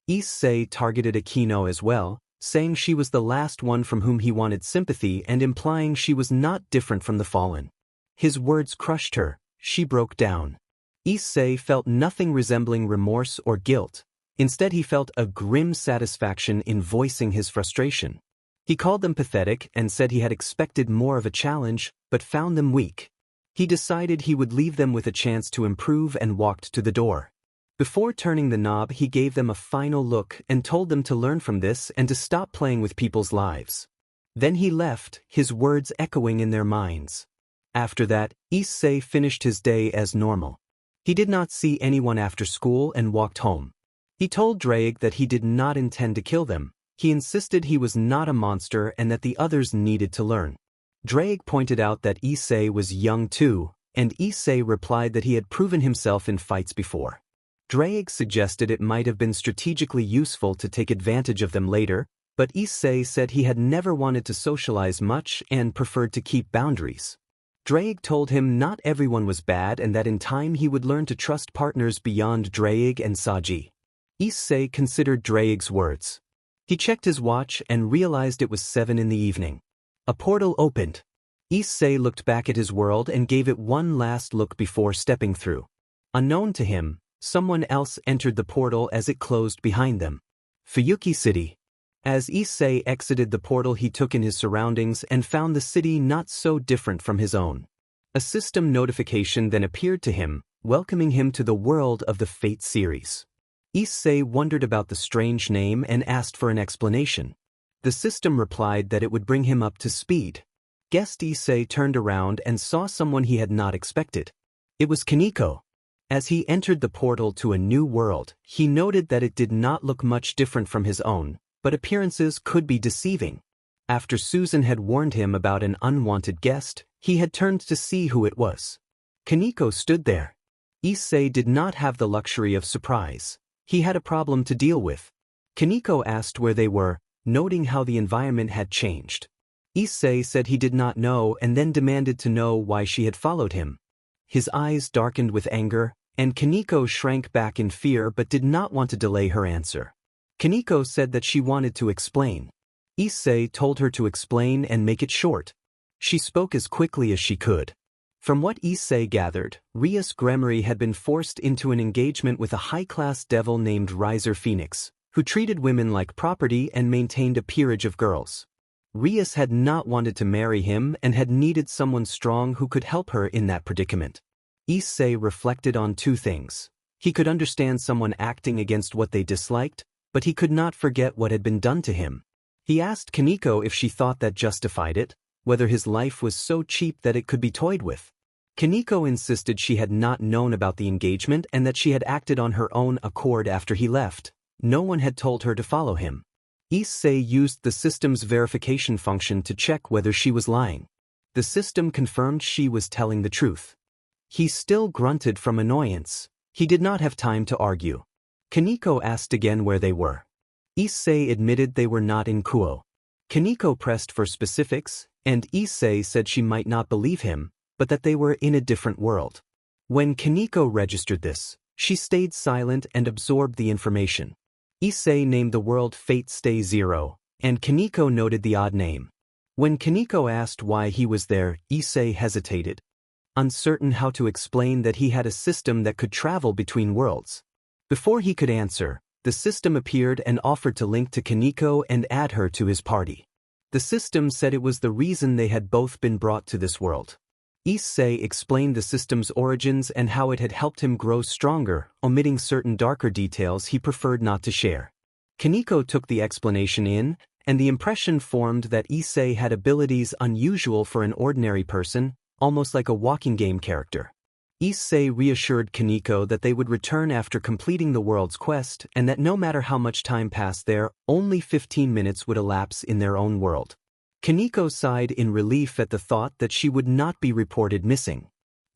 Issei targeted Akino as well, saying she was the last one from whom he wanted sympathy and implying she was not different from the fallen. His words crushed her. She broke down. Issei felt nothing resembling remorse or guilt. Instead he felt a grim satisfaction in voicing his frustration. He called them pathetic and said he had expected more of a challenge, but found them weak. He decided he would leave them with a chance to improve and walked to the door. Before turning the knob, he gave them a final look and told them to learn from this and to stop playing with people's lives. Then he left, his words echoing in their minds. After that, Issei finished his day as normal. He did not see anyone after school and walked home. He told Drake that he did not intend to kill them. He insisted he was not a monster and that the others needed to learn. Drake pointed out that Issei was young too, and Issei replied that he had proven himself in fights before. Drake suggested it might have been strategically useful to take advantage of them later, but Issei said he had never wanted to socialize much and preferred to keep boundaries. Drake told him not everyone was bad and that in time he would learn to trust partners beyond Drake and Saji. Issei considered Drake's words. He checked his watch and realized it was 7 in the evening. A portal opened. Issei looked back at his world and gave it one last look before stepping through. Unknown to him, someone else entered the portal as it closed behind them. Fuyuki City. As Issei exited the portal, he took in his surroundings and found the city not so different from his own. A system notification then appeared to him, welcoming him to the world of the Fate series. Issei wondered about the strange name and asked for an explanation. The system replied that it would bring him up to speed. Guest Issei turned around and saw someone he had not expected. It was Kaneko. As he entered the portal to a new world, he noted that it did not look much different from his own, but appearances could be deceiving. After Susan had warned him about an unwanted guest, he had turned to see who it was. Kaneko stood there. Issei did not have the luxury of surprise. He had a problem to deal with. Kaneko asked where they were, noting how the environment had changed. Issei said he did not know and then demanded to know why she had followed him. His eyes darkened with anger, and Kaneko shrank back in fear but did not want to delay her answer. Kaneko said that she wanted to explain. Issei told her to explain and make it short. She spoke as quickly as she could. From what Issei gathered, Rias Gremory had been forced into an engagement with a high-class devil named Riser Phoenix, who treated women like property and maintained a peerage of girls. Rias had not wanted to marry him and had needed someone strong who could help her in that predicament. Issei reflected on two things. He could understand someone acting against what they disliked, but he could not forget what had been done to him. He asked Kaneko if she thought that justified it, whether his life was so cheap that it could be toyed with. Kaneko insisted she had not known about the engagement and that she had acted on her own accord after he left. No one had told her to follow him. Issei used the system's verification function to check whether she was lying. The system confirmed she was telling the truth. He still grunted from annoyance. He did not have time to argue. Kaneko asked again where they were. Issei admitted they were not in Kuo. Kaneko pressed for specifics, and Issei said she might not believe him, but that they were in a different world. When Kaneko registered this, she stayed silent and absorbed the information. Issei named the world Fate Stay Zero, and Kaneko noted the odd name. When Kaneko asked why he was there, Issei hesitated, uncertain how to explain that he had a system that could travel between worlds. Before he could answer, the system appeared and offered to link to Kaneko and add her to his party. The system said it was the reason they had both been brought to this world. Issei explained the system's origins and how it had helped him grow stronger, omitting certain darker details he preferred not to share. Kaneko took the explanation in, and the impression formed that Issei had abilities unusual for an ordinary person, almost like a walking game character. Issei reassured Kaneko that they would return after completing the world's quest and that no matter how much time passed there, only 15 minutes would elapse in their own world. Kaneko sighed in relief at the thought that she would not be reported missing.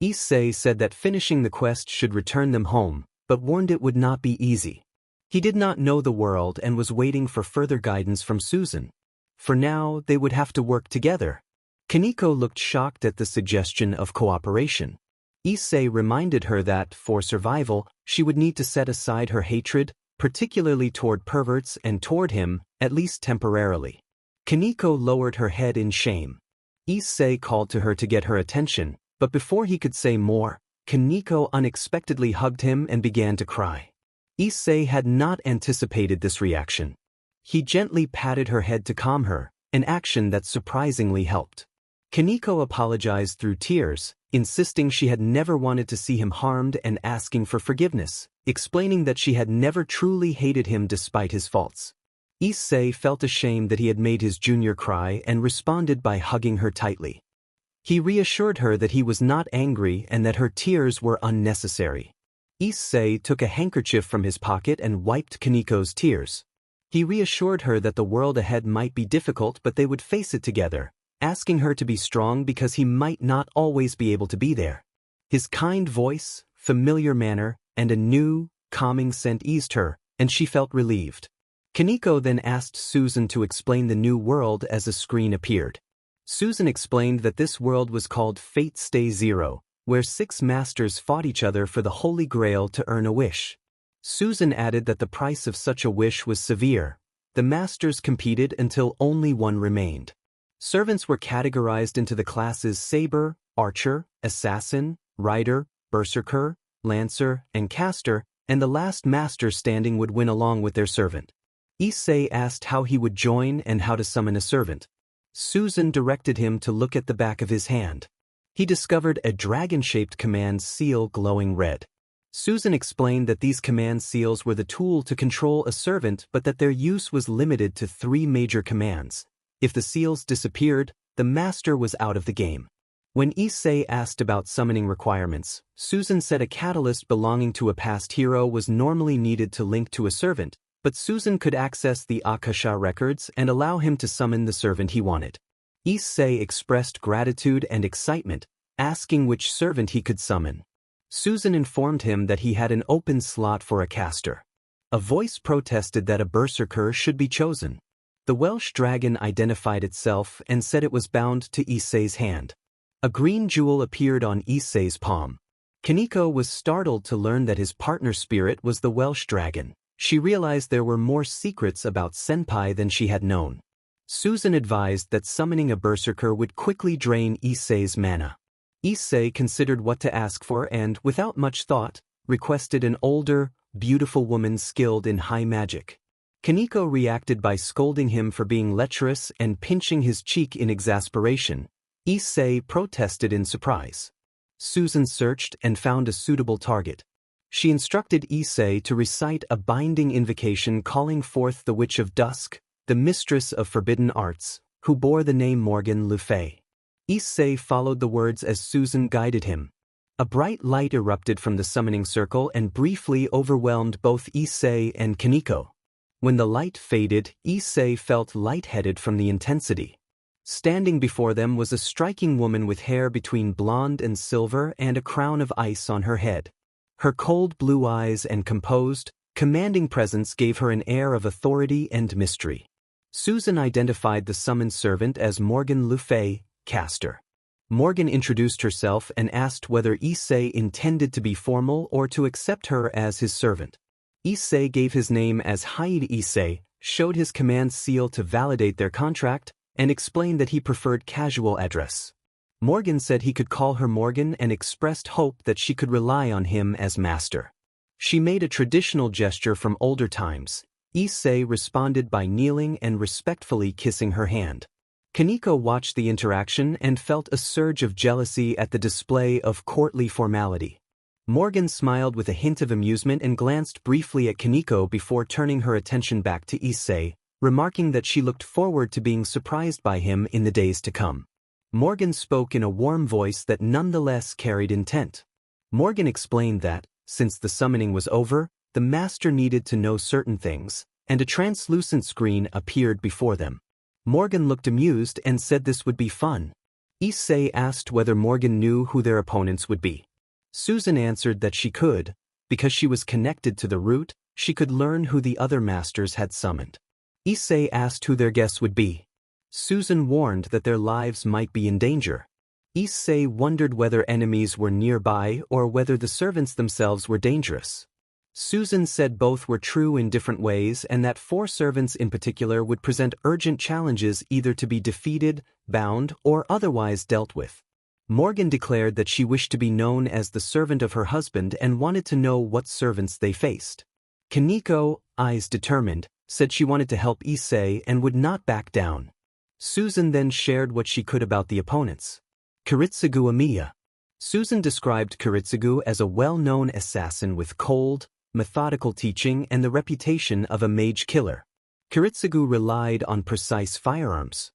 Issei said that finishing the quest should return them home, but warned it would not be easy. He did not know the world and was waiting for further guidance from Susan. For now, they would have to work together. Kaneko looked shocked at the suggestion of cooperation. Issei reminded her that, for survival, she would need to set aside her hatred, particularly toward perverts and toward him, at least temporarily. Kaneko lowered her head in shame. Issei called to her to get her attention, but before he could say more, Kaneko unexpectedly hugged him and began to cry. Issei had not anticipated this reaction. He gently patted her head to calm her, an action that surprisingly helped. Kaneko apologized through tears, insisting she had never wanted to see him harmed and asking for forgiveness, explaining that she had never truly hated him despite his faults. Issei felt ashamed that he had made his junior cry and responded by hugging her tightly. He reassured her that he was not angry and that her tears were unnecessary. Issei took a handkerchief from his pocket and wiped Kaneko's tears. He reassured her that the world ahead might be difficult but they would face it together, asking her to be strong because he might not always be able to be there. His kind voice, familiar manner, and a new, calming scent eased her, and she felt relieved. Kaneko then asked Susan to explain the new world as a screen appeared. Susan explained that this world was called Fate Stay Zero, where 6 masters fought each other for the Holy Grail to earn a wish. Susan added that the price of such a wish was severe. The masters competed until only one remained. Servants were categorized into the classes Saber, Archer, Assassin, Rider, Berserker, Lancer, and Caster, and the last master standing would win along with their servant. Issei asked how he would join and how to summon a servant. Susan directed him to look at the back of his hand. He discovered a dragon-shaped command seal glowing red. Susan explained that these command seals were the tool to control a servant but that their use was limited to 3 major commands. If the seals disappeared, the master was out of the game. When Issei asked about summoning requirements, Susan said a catalyst belonging to a past hero was normally needed to link to a servant, but Susan could access the Akasha records and allow him to summon the servant he wanted. Issei expressed gratitude and excitement, asking which servant he could summon. Susan informed him that he had an open slot for a caster. A voice protested that a berserker should be chosen. The Welsh dragon identified itself and said it was bound to Issei's hand. A green jewel appeared on Issei's palm. Kaneko was startled to learn that his partner spirit was the Welsh dragon. She realized there were more secrets about Senpai than she had known. Susan advised that summoning a berserker would quickly drain Issei's mana. Issei considered what to ask for and, without much thought, requested an older, beautiful woman skilled in high magic. Kaneko reacted by scolding him for being lecherous and pinching his cheek in exasperation. Issei protested in surprise. Susan searched and found a suitable target. She instructed Issei to recite a binding invocation calling forth the Witch of Dusk, the mistress of forbidden arts, who bore the name Morgan Le Fay. Issei followed the words as Susan guided him. A bright light erupted from the summoning circle and briefly overwhelmed both Issei and Kaneko. When the light faded, Issei felt lightheaded from the intensity. Standing before them was a striking woman with hair between blonde and silver and a crown of ice on her head. Her cold blue eyes and composed, commanding presence gave her an air of authority and mystery. Susan identified the summoned servant as Morgan Le Fay, caster. Morgan introduced herself and asked whether Issei intended to be formal or to accept her as his servant. Issei gave his name as Hyde Issei, showed his command seal to validate their contract, and explained that he preferred casual address. Morgan said he could call her Morgan and expressed hope that she could rely on him as master. She made a traditional gesture from older times. Issei responded by kneeling and respectfully kissing her hand. Kaneko watched the interaction and felt a surge of jealousy at the display of courtly formality. Morgan smiled with a hint of amusement and glanced briefly at Kaneko before turning her attention back to Issei, remarking that she looked forward to being surprised by him in the days to come. Morgan spoke in a warm voice that nonetheless carried intent. Morgan explained that, since the summoning was over, the master needed to know certain things, and a translucent screen appeared before them. Morgan looked amused and said this would be fun. Issei asked whether Morgan knew who their opponents would be. Susan answered that she could. Because she was connected to the root, she could learn who the other masters had summoned. Issei asked who their guests would be. Susan warned that their lives might be in danger. Issei wondered whether enemies were nearby or whether the servants themselves were dangerous. Susan said both were true in different ways and that 4 servants in particular would present urgent challenges either to be defeated, bound, or otherwise dealt with. Morgan declared that she wished to be known as the servant of her husband and wanted to know what servants they faced. Kaneko, eyes determined, said she wanted to help Issei and would not back down. Susan then shared what she could about the opponents. Kiritsugu Amiya. Susan described Kiritsugu as a well-known assassin with cold, methodical teaching and the reputation of a mage killer. Kiritsugu relied on precise firearms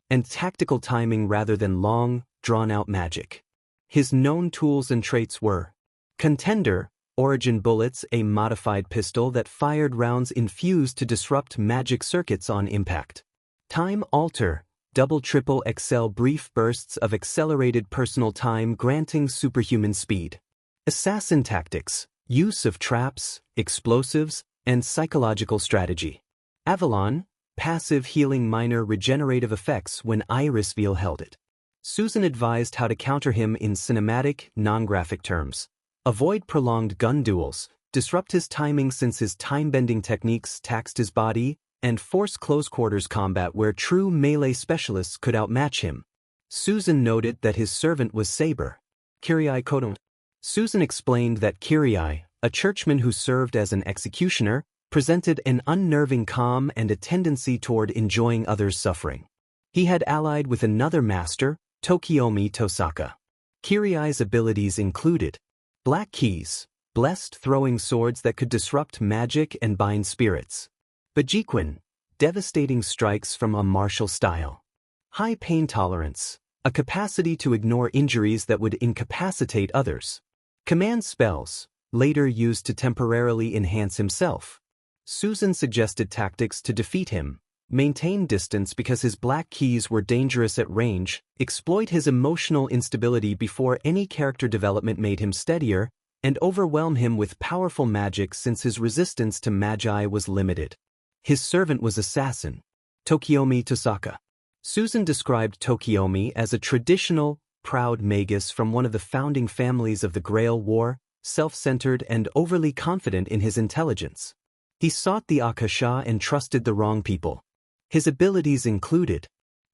and tactical timing rather than long, drawn-out magic. His known tools and traits were Contender, Origin bullets, a modified pistol that fired rounds infused to disrupt magic circuits on impact. Time Alter, double-triple XL brief bursts of accelerated personal time granting superhuman speed. Assassin tactics, use of traps, explosives, and psychological strategy. Avalon, passive healing minor regenerative effects when Irisveal held it. Susan advised how to counter him in cinematic, non-graphic terms. Avoid prolonged gun duels, disrupt his timing since his time-bending techniques taxed his body, and force close-quarters combat where true melee specialists could outmatch him. Susan noted that his servant was Saber. Kirai Kodon. Susan explained that Kirai, a churchman who served as an executioner, presented an unnerving calm and a tendency toward enjoying others' suffering. He had allied with another master, Tokiomi Tosaka. Kirai's abilities included Black Keys, blessed throwing swords that could disrupt magic and bind spirits. Bajiquin, devastating strikes from a martial style. High pain tolerance, a capacity to ignore injuries that would incapacitate others. Command spells, later used to temporarily enhance himself. Susan suggested tactics to defeat him: maintain distance because his black keys were dangerous at range, exploit his emotional instability before any character development made him steadier, and overwhelm him with powerful magic since his resistance to magi was limited. His servant was Assassin, Tokiomi Tosaka. Susan described Tokiomi as a traditional, proud magus from one of the founding families of the Grail War, self-centered and overly confident in his intelligence. He sought the Akasha and trusted the wrong people. His abilities included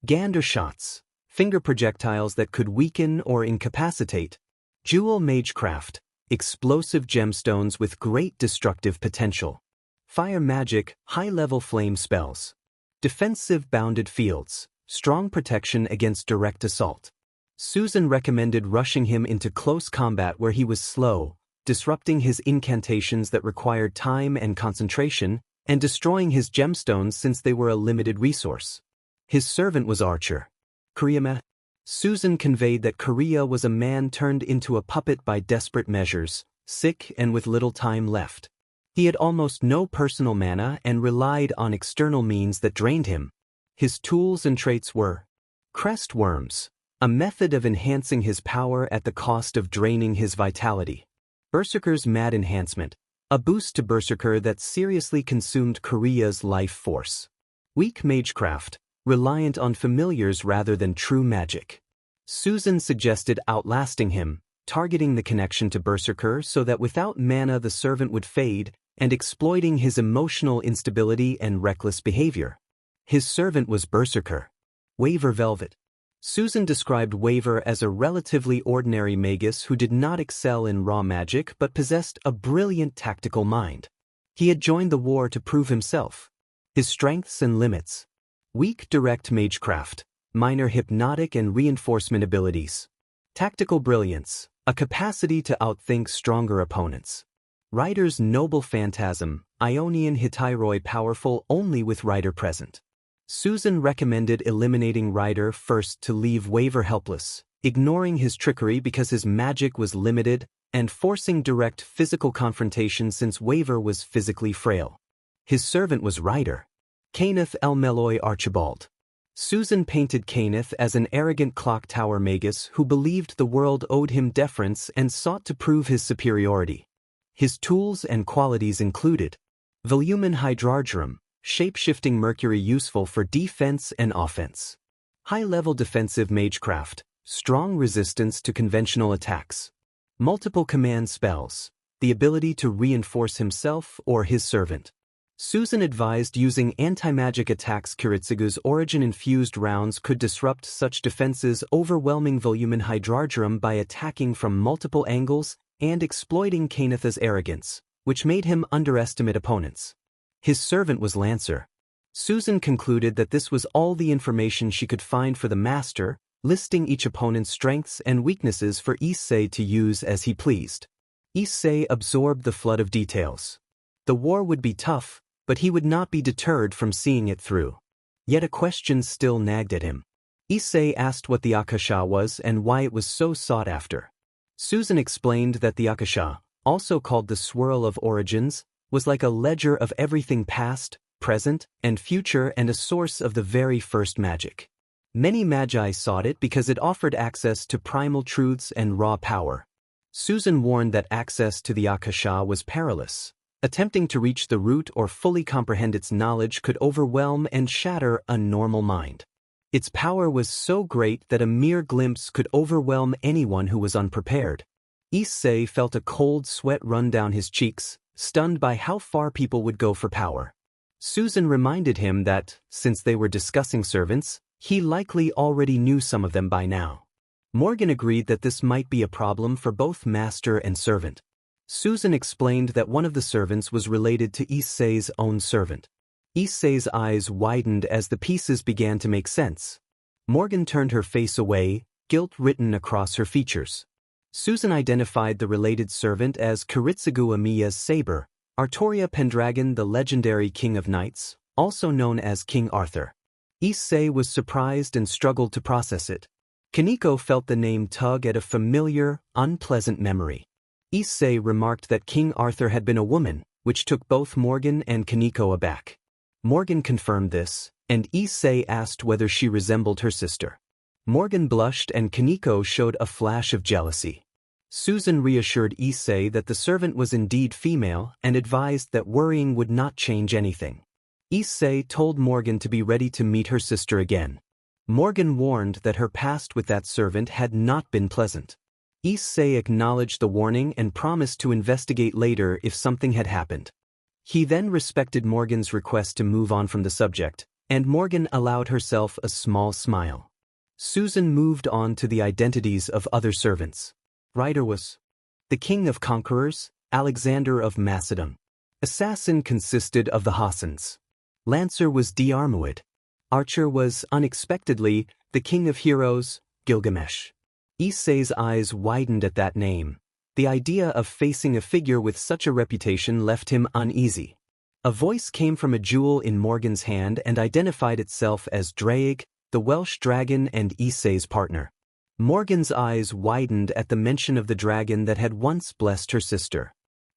Gander shots, finger projectiles that could weaken or incapacitate, jewel magecraft, explosive gemstones with great destructive potential, fire magic, high-level flame spells, defensive bounded fields, strong protection against direct assault. Susan recommended rushing him into close combat where he was slow, disrupting his incantations that required time and concentration, and destroying his gemstones since they were a limited resource. His servant was Archer. Kuriyama. Susan conveyed that Korea was a man turned into a puppet by desperate measures, sick and with little time left. He had almost no personal mana and relied on external means that drained him. His tools and traits were Crest Worms, a method of enhancing his power at the cost of draining his vitality. Berserker's Mad Enhancement, a boost to Berserker that seriously consumed Korea's life force. Weak Magecraft, reliant on familiars rather than true magic. Susan suggested outlasting him, targeting the connection to Berserker so that without mana the servant would fade, and exploiting his emotional instability and reckless behavior. His servant was Berserker. Waver Velvet. Susan described Waver as a relatively ordinary magus who did not excel in raw magic but possessed a brilliant tactical mind. He had joined the war to prove himself. His strengths and limits. Weak direct magecraft, minor hypnotic and reinforcement abilities. Tactical brilliance, a capacity to outthink stronger opponents. Rider's Noble Phantasm, Ionian Hitairoi powerful only with Rider present. Susan recommended eliminating Rider first to leave Waver helpless, ignoring his trickery because his magic was limited, and forcing direct physical confrontation since Waver was physically frail. His servant was Rider. Kenneth Elmeloy Archibald. Susan painted Kenneth as an arrogant clock tower magus who believed the world owed him deference and sought to prove his superiority. His tools and qualities included Volumen Hydrargyrum, shape-shifting mercury useful for defense and offense. High-level defensive magecraft, strong resistance to conventional attacks. Multiple command spells, the ability to reinforce himself or his servant. Susan advised using anti-magic attacks. Kiritsugu's origin-infused rounds could disrupt such defenses, overwhelming Volumen Hydrargyrum by attacking from multiple angles and exploiting Kainatha's arrogance, which made him underestimate opponents. His servant was Lancer. Susan concluded that this was all the information she could find for the master, listing each opponent's strengths and weaknesses for Issei to use as he pleased. Issei absorbed the flood of details. The war would be tough, but he would not be deterred from seeing it through. Yet a question still nagged at him. Issei asked what the Akasha was and why it was so sought after. Susan explained that the Akasha, also called the Swirl of Origins, was like a ledger of everything past, present, and future, and a source of the very first magic. Many magi sought it because it offered access to primal truths and raw power. Susan warned that access to the Akasha was perilous. Attempting to reach the root or fully comprehend its knowledge could overwhelm and shatter a normal mind. Its power was so great that a mere glimpse could overwhelm anyone who was unprepared. Issei felt a cold sweat run down his cheeks, stunned by how far people would go for power. Susan reminded him that, since they were discussing servants, he likely already knew some of them by now. Morgan agreed that this might be a problem for both master and servant. Susan explained that one of the servants was related to Issei's own servant. Issei's eyes widened as the pieces began to make sense. Morgan turned her face away, guilt written across her features. Susan identified the related servant as Kiritsugu Amiya's saber, Artoria Pendragon, the legendary king of knights, also known as King Arthur. Issei was surprised and struggled to process it. Kaneko felt the name tug at a familiar, unpleasant memory. Issei remarked that King Arthur had been a woman, which took both Morgan and Kaneko aback. Morgan confirmed this, and Issei asked whether she resembled her sister. Morgan blushed and Kaneko showed a flash of jealousy. Susan reassured Issei that the servant was indeed female and advised that worrying would not change anything. Issei told Morgan to be ready to meet her sister again. Morgan warned that her past with that servant had not been pleasant. Issei acknowledged the warning and promised to investigate later if something had happened. He then respected Morgan's request to move on from the subject, and Morgan allowed herself a small smile. Susan moved on to the identities of other servants. Rider was the king of conquerors, Alexander of Macedon. Assassin consisted of the Hassans. Lancer was Diarmuid. Archer was, unexpectedly, the king of heroes, Gilgamesh. Issei's eyes widened at that name. The idea of facing a figure with such a reputation left him uneasy. A voice came from a jewel in Morgan's hand and identified itself as Draig, the Welsh dragon and Issei's partner. Morgan's eyes widened at the mention of the dragon that had once blessed her sister.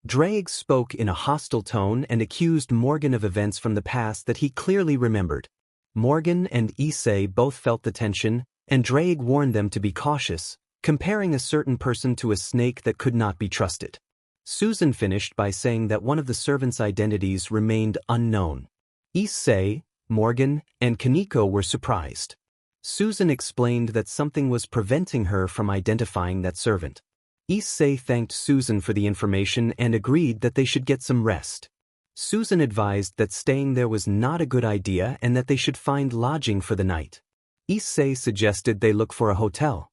Draig spoke in a hostile tone and accused Morgan of events from the past that he clearly remembered. Morgan and Issei both felt the tension, and Draig warned them to be cautious, comparing a certain person to a snake that could not be trusted. Susan finished by saying that one of the servants' identities remained unknown. Issei, Morgan, and Kaneko were surprised. Susan explained that something was preventing her from identifying that servant. Issei thanked Susan for the information and agreed that they should get some rest. Susan advised that staying there was not a good idea and that they should find lodging for the night. Issei suggested they look for a hotel.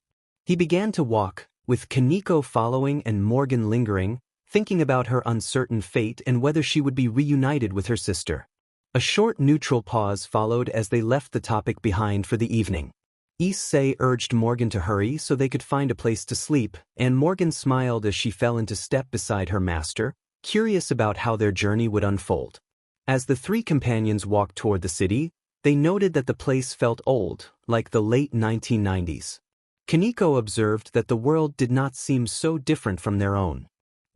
He began to walk, with Kaneko following and Morgan lingering, thinking about her uncertain fate and whether she would be reunited with her sister. A short neutral pause followed as they left the topic behind for the evening. Issei urged Morgan to hurry so they could find a place to sleep, and Morgan smiled as she fell into step beside her master, curious about how their journey would unfold. As the three companions walked toward the city, they noted that the place felt old, like the late 1990s. Kaneko observed that the world did not seem so different from their own.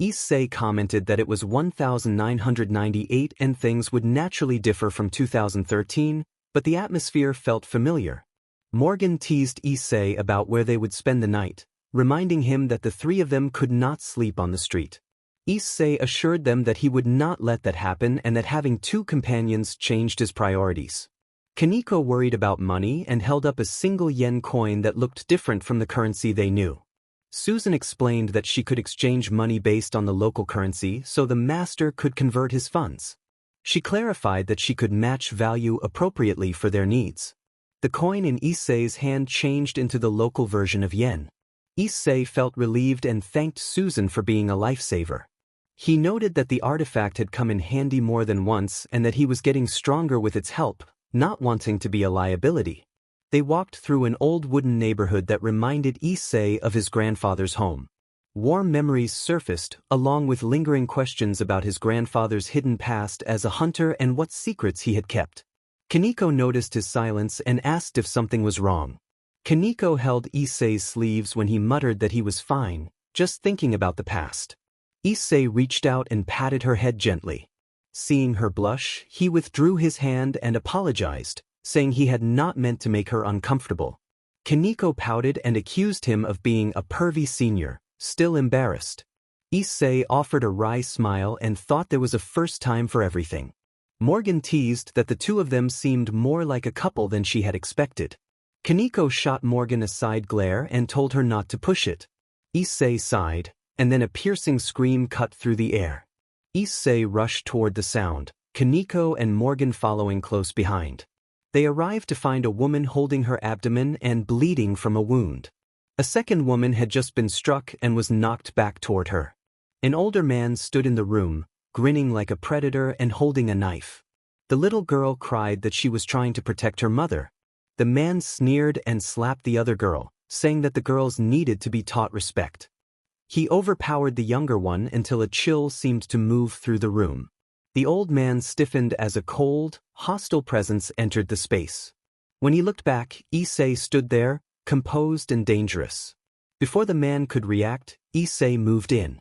Issei commented that it was 1998 and things would naturally differ from 2013, but the atmosphere felt familiar. Morgan teased Issei about where they would spend the night, reminding him that the three of them could not sleep on the street. Issei assured them that he would not let that happen and that having two companions changed his priorities. Kaneko worried about money and held up a single yen coin that looked different from the currency they knew. Susan explained that she could exchange money based on the local currency so the master could convert his funds. She clarified that she could match value appropriately for their needs. The coin in Issei's hand changed into the local version of yen. Issei felt relieved and thanked Susan for being a lifesaver. He noted that the artifact had come in handy more than once and that he was getting stronger with its help, not wanting to be a liability. They walked through an old wooden neighborhood that reminded Issei of his grandfather's home. Warm memories surfaced, along with lingering questions about his grandfather's hidden past as a hunter and what secrets he had kept. Kaneko noticed his silence and asked if something was wrong. Kaneko held Issei's sleeves when he muttered that he was fine, just thinking about the past. Issei reached out and patted her head gently. Seeing her blush, he withdrew his hand and apologized, saying he had not meant to make her uncomfortable. Kaneko pouted and accused him of being a pervy senior, still embarrassed. Issei offered a wry smile and thought there was a first time for everything. Morgan teased that the two of them seemed more like a couple than she had expected. Kaneko shot Morgan a side glare and told her not to push it. Issei sighed, and then a piercing scream cut through the air. Issei rushed toward the sound, Kaneko and Morgan following close behind. They arrived to find a woman holding her abdomen and bleeding from a wound. A second woman had just been struck and was knocked back toward her. An older man stood in the room, grinning like a predator and holding a knife. The little girl cried that she was trying to protect her mother. The man sneered and slapped the other girl, saying that the girls needed to be taught respect. He overpowered the younger one until a chill seemed to move through the room. The old man stiffened as a cold, hostile presence entered the space. When he looked back, Issei stood there, composed and dangerous. Before the man could react, Issei moved in.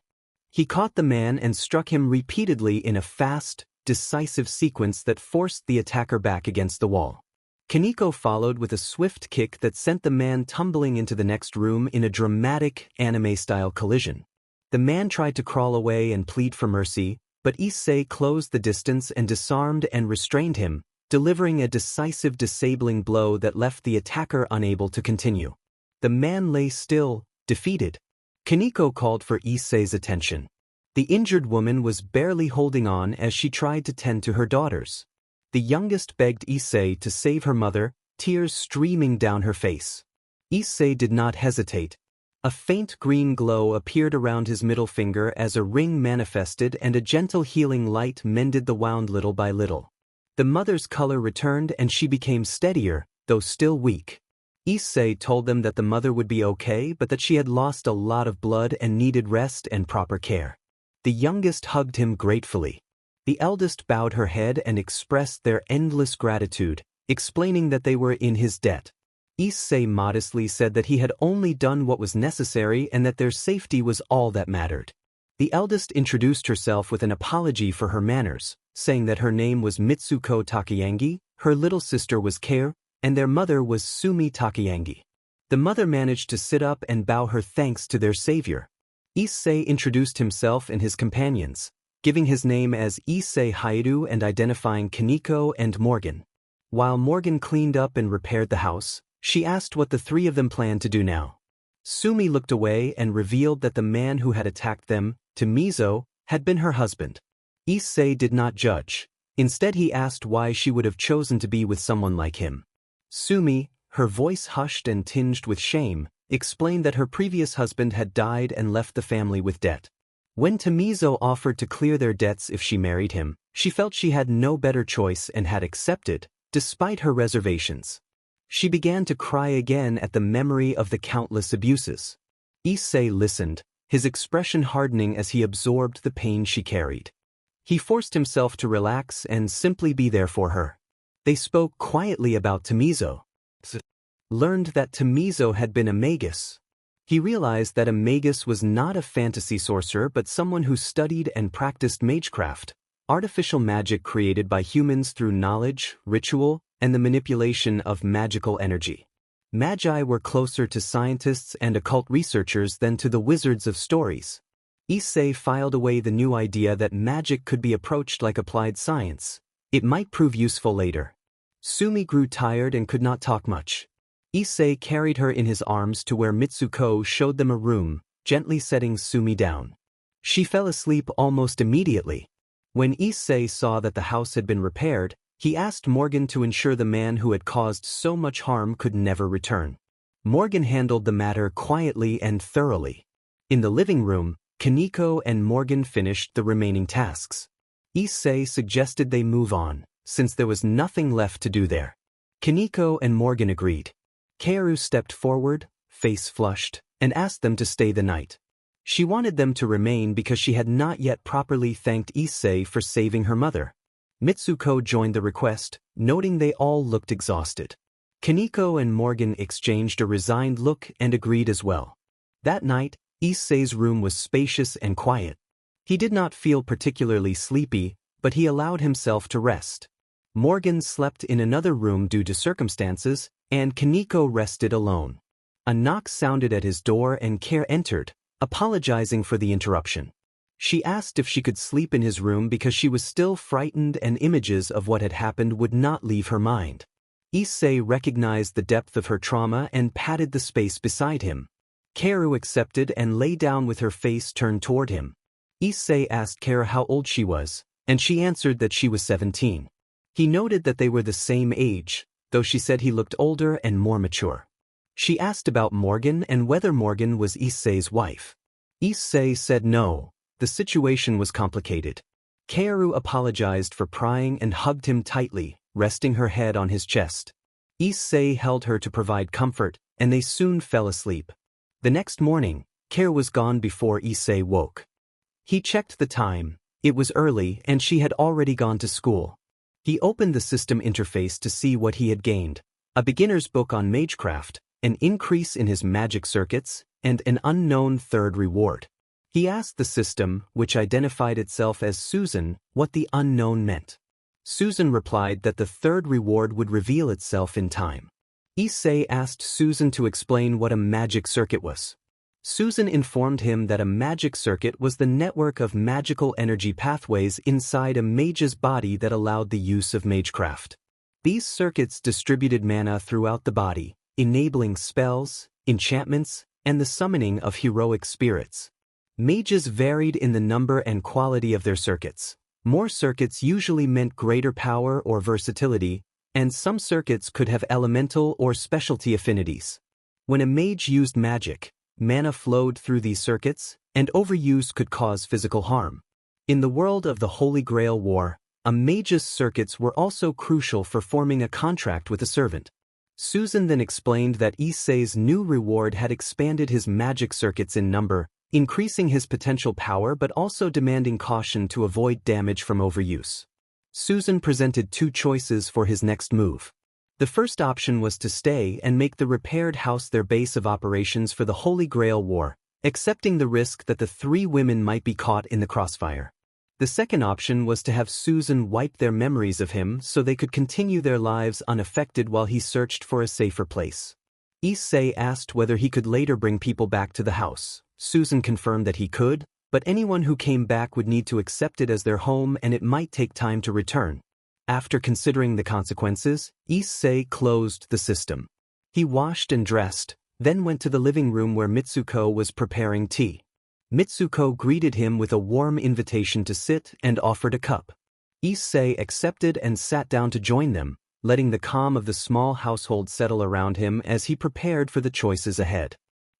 He caught the man and struck him repeatedly in a fast, decisive sequence that forced the attacker back against the wall. Kaneko followed with a swift kick that sent the man tumbling into the next room in a dramatic, anime-style collision. The man tried to crawl away and plead for mercy, but Issei closed the distance and disarmed and restrained him, delivering a decisive disabling blow that left the attacker unable to continue. The man lay still, defeated. Kaneko called for Issei's attention. The injured woman was barely holding on as she tried to tend to her daughters. The youngest begged Issei to save her mother, tears streaming down her face. Issei did not hesitate. A faint green glow appeared around his middle finger as a ring manifested and a gentle healing light mended the wound little by little. The mother's color returned and she became steadier, though still weak. Issei told them that the mother would be okay but that she had lost a lot of blood and needed rest and proper care. The youngest hugged him gratefully. The eldest bowed her head and expressed their endless gratitude, explaining that they were in his debt. Issei modestly said that he had only done what was necessary and that their safety was all that mattered. The eldest introduced herself with an apology for her manners, saying that her name was Mitsuko Takayangi, her little sister was Kei, and their mother was Sumi Takayangi. The mother managed to sit up and bow her thanks to their savior. Issei introduced himself and his companions, giving his name as Issei Haidu and identifying Kaneko and Morgan. While Morgan cleaned up and repaired the house, she asked what the three of them planned to do now. Sumi looked away and revealed that the man who had attacked them, Tamizo, had been her husband. Issei did not judge. Instead he asked why she would have chosen to be with someone like him. Sumi, her voice hushed and tinged with shame, explained that her previous husband had died and left the family with debt. When Tamizo offered to clear their debts if she married him, she felt she had no better choice and had accepted, despite her reservations. She began to cry again at the memory of the countless abuses. Issei listened, his expression hardening as he absorbed the pain she carried. He forced himself to relax and simply be there for her. They spoke quietly about Tamizo. Learned that Tamizo had been a magus. He realized that a magus was not a fantasy sorcerer but someone who studied and practiced magecraft, artificial magic created by humans through knowledge, ritual, and the manipulation of magical energy. Magi were closer to scientists and occult researchers than to the wizards of stories. Issei filed away the new idea that magic could be approached like applied science. It might prove useful later. Sumi grew tired and could not talk much. Issei carried her in his arms to where Mitsuko showed them a room, gently setting Sumi down. She fell asleep almost immediately. When Issei saw that the house had been repaired, he asked Morgan to ensure the man who had caused so much harm could never return. Morgan handled the matter quietly and thoroughly. In the living room, Kaneko and Morgan finished the remaining tasks. Issei suggested they move on, since there was nothing left to do there. Kaneko and Morgan agreed. Kaoru stepped forward, face flushed, and asked them to stay the night. She wanted them to remain because she had not yet properly thanked Issei for saving her mother. Mitsuko joined the request, noting they all looked exhausted. Kaneko and Morgan exchanged a resigned look and agreed as well. That night, Issei's room was spacious and quiet. He did not feel particularly sleepy, but he allowed himself to rest. Morgan slept in another room due to circumstances, and Kaneko rested alone. A knock sounded at his door and Kaoru entered, apologizing for the interruption. She asked if she could sleep in his room because she was still frightened and images of what had happened would not leave her mind. Issei recognized the depth of her trauma and patted the space beside him. Kaoru accepted and lay down with her face turned toward him. Issei asked Kaoru how old she was, and she answered that she was 17. He noted that they were the same age, though she said he looked older and more mature. She asked about Morgan and whether Morgan was Issei's wife. Issei said no, the situation was complicated. Kaoru apologized for prying and hugged him tightly, resting her head on his chest. Issei held her to provide comfort, and they soon fell asleep. The next morning, Kaoru was gone before Issei woke. He checked the time, it was early and she had already gone to school. He opened the system interface to see what he had gained: a beginner's book on magecraft, an increase in his magic circuits, and an unknown third reward. He asked the system, which identified itself as Susan, what the unknown meant. Susan replied that the third reward would reveal itself in time. Issei asked Susan to explain what a magic circuit was. Susan informed him that a magic circuit was the network of magical energy pathways inside a mage's body that allowed the use of magecraft. These circuits distributed mana throughout the body, enabling spells, enchantments, and the summoning of heroic spirits. Mages varied in the number and quality of their circuits. More circuits usually meant greater power or versatility, and some circuits could have elemental or specialty affinities. When a mage used magic, mana flowed through these circuits, and overuse could cause physical harm. In the world of the Holy Grail War, a mage's circuits were also crucial for forming a contract with a servant. Susan then explained that Issei's new reward had expanded his magic circuits in number, increasing his potential power but also demanding caution to avoid damage from overuse. Susan presented two choices for his next move. The first option was to stay and make the repaired house their base of operations for the Holy Grail War, accepting the risk that the three women might be caught in the crossfire. The second option was to have Susan wipe their memories of him so they could continue their lives unaffected while he searched for a safer place. Issei asked whether he could later bring people back to the house. Susan confirmed that he could, but anyone who came back would need to accept it as their home and it might take time to return. After considering the consequences, Issei closed the system. He washed and dressed, then went to the living room where Mitsuko was preparing tea. Mitsuko greeted him with a warm invitation to sit and offered a cup. Issei accepted and sat down to join them, letting the calm of the small household settle around him as he prepared for the choices ahead.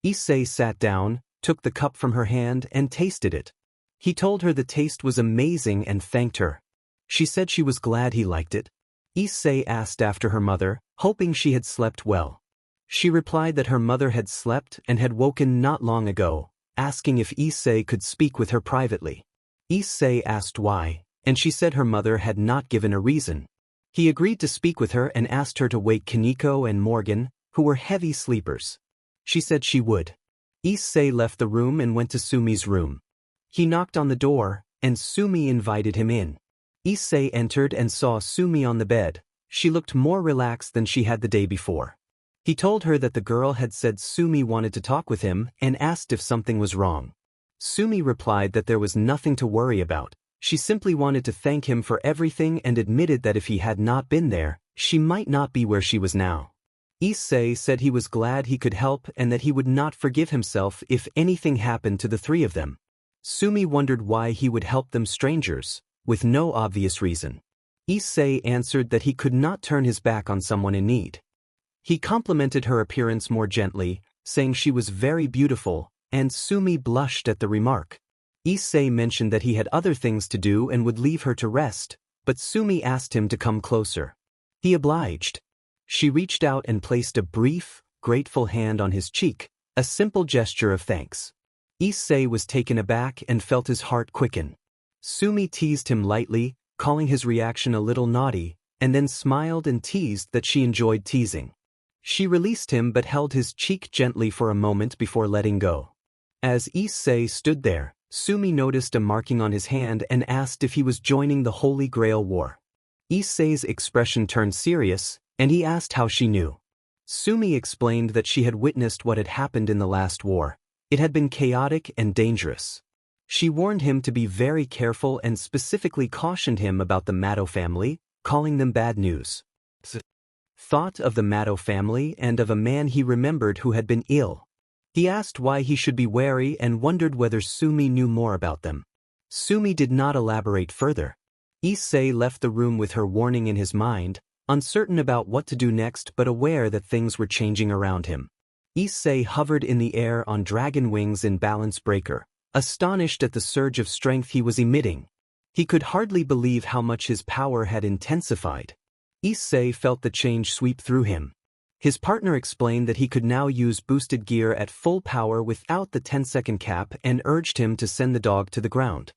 Issei sat down, took the cup from her hand and tasted it. He told her the taste was amazing and thanked her. She said she was glad he liked it. Issei asked after her mother, hoping she had slept well. She replied that her mother had slept and had woken not long ago, asking if Issei could speak with her privately. Issei asked why, and she said her mother had not given a reason. He agreed to speak with her and asked her to wake Kaneko and Morgan, who were heavy sleepers. She said she would. Issei left the room and went to Sumi's room. He knocked on the door, and Sumi invited him in. Issei entered and saw Sumi on the bed. She looked more relaxed than she had the day before. He told her that the girl had said Sumi wanted to talk with him and asked if something was wrong. Sumi replied that there was nothing to worry about. She simply wanted to thank him for everything and admitted that if he had not been there, she might not be where she was now. Issei said he was glad he could help and that he would not forgive himself if anything happened to the three of them. Sumi wondered why he would help them strangers, with no obvious reason. Issei answered that he could not turn his back on someone in need. He complimented her appearance more gently, saying she was very beautiful, and Sumi blushed at the remark. Issei mentioned that he had other things to do and would leave her to rest, but Sumi asked him to come closer. He obliged. She reached out and placed a brief, grateful hand on his cheek, a simple gesture of thanks. Issei was taken aback and felt his heart quicken. Sumi teased him lightly, calling his reaction a little naughty, and then smiled and teased that she enjoyed teasing. She released him but held his cheek gently for a moment before letting go. As Issei stood there, Sumi noticed a marking on his hand and asked if he was joining the Holy Grail War. Issei's expression turned serious, and he asked how she knew. Sumi explained that she had witnessed what had happened in the last war. It had been chaotic and dangerous. She warned him to be very careful and specifically cautioned him about the Mato family, calling them bad news. Thought of the Mato family and of a man he remembered who had been ill. He asked why he should be wary and wondered whether Sumi knew more about them. Sumi did not elaborate further. Issei left the room with her warning in his mind, uncertain about what to do next but aware that things were changing around him. Issei hovered in the air on dragon wings in Balance Breaker, astonished at the surge of strength he was emitting. He could hardly believe how much his power had intensified. Issei felt the change sweep through him. His partner explained that he could now use boosted gear at full power without the 10-second cap and urged him to send the dog to the ground.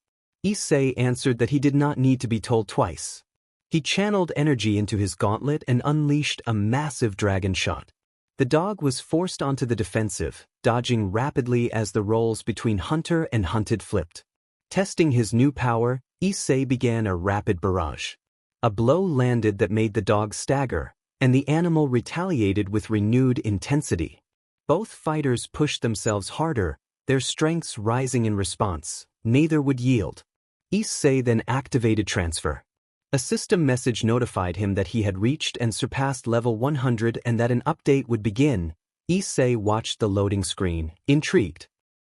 Issei answered that he did not need to be told twice. He channeled energy into his gauntlet and unleashed a massive dragon shot. The dog was forced onto the defensive, dodging rapidly as the roles between hunter and hunted flipped. Testing his new power, Issei began a rapid barrage. A blow landed that made the dog stagger, and the animal retaliated with renewed intensity. Both fighters pushed themselves harder, their strengths rising in response. Neither would yield. Issei then activated transfer. A system message notified him that he had reached and surpassed level 100 and that an update would begin. Issei watched the loading screen, intrigued.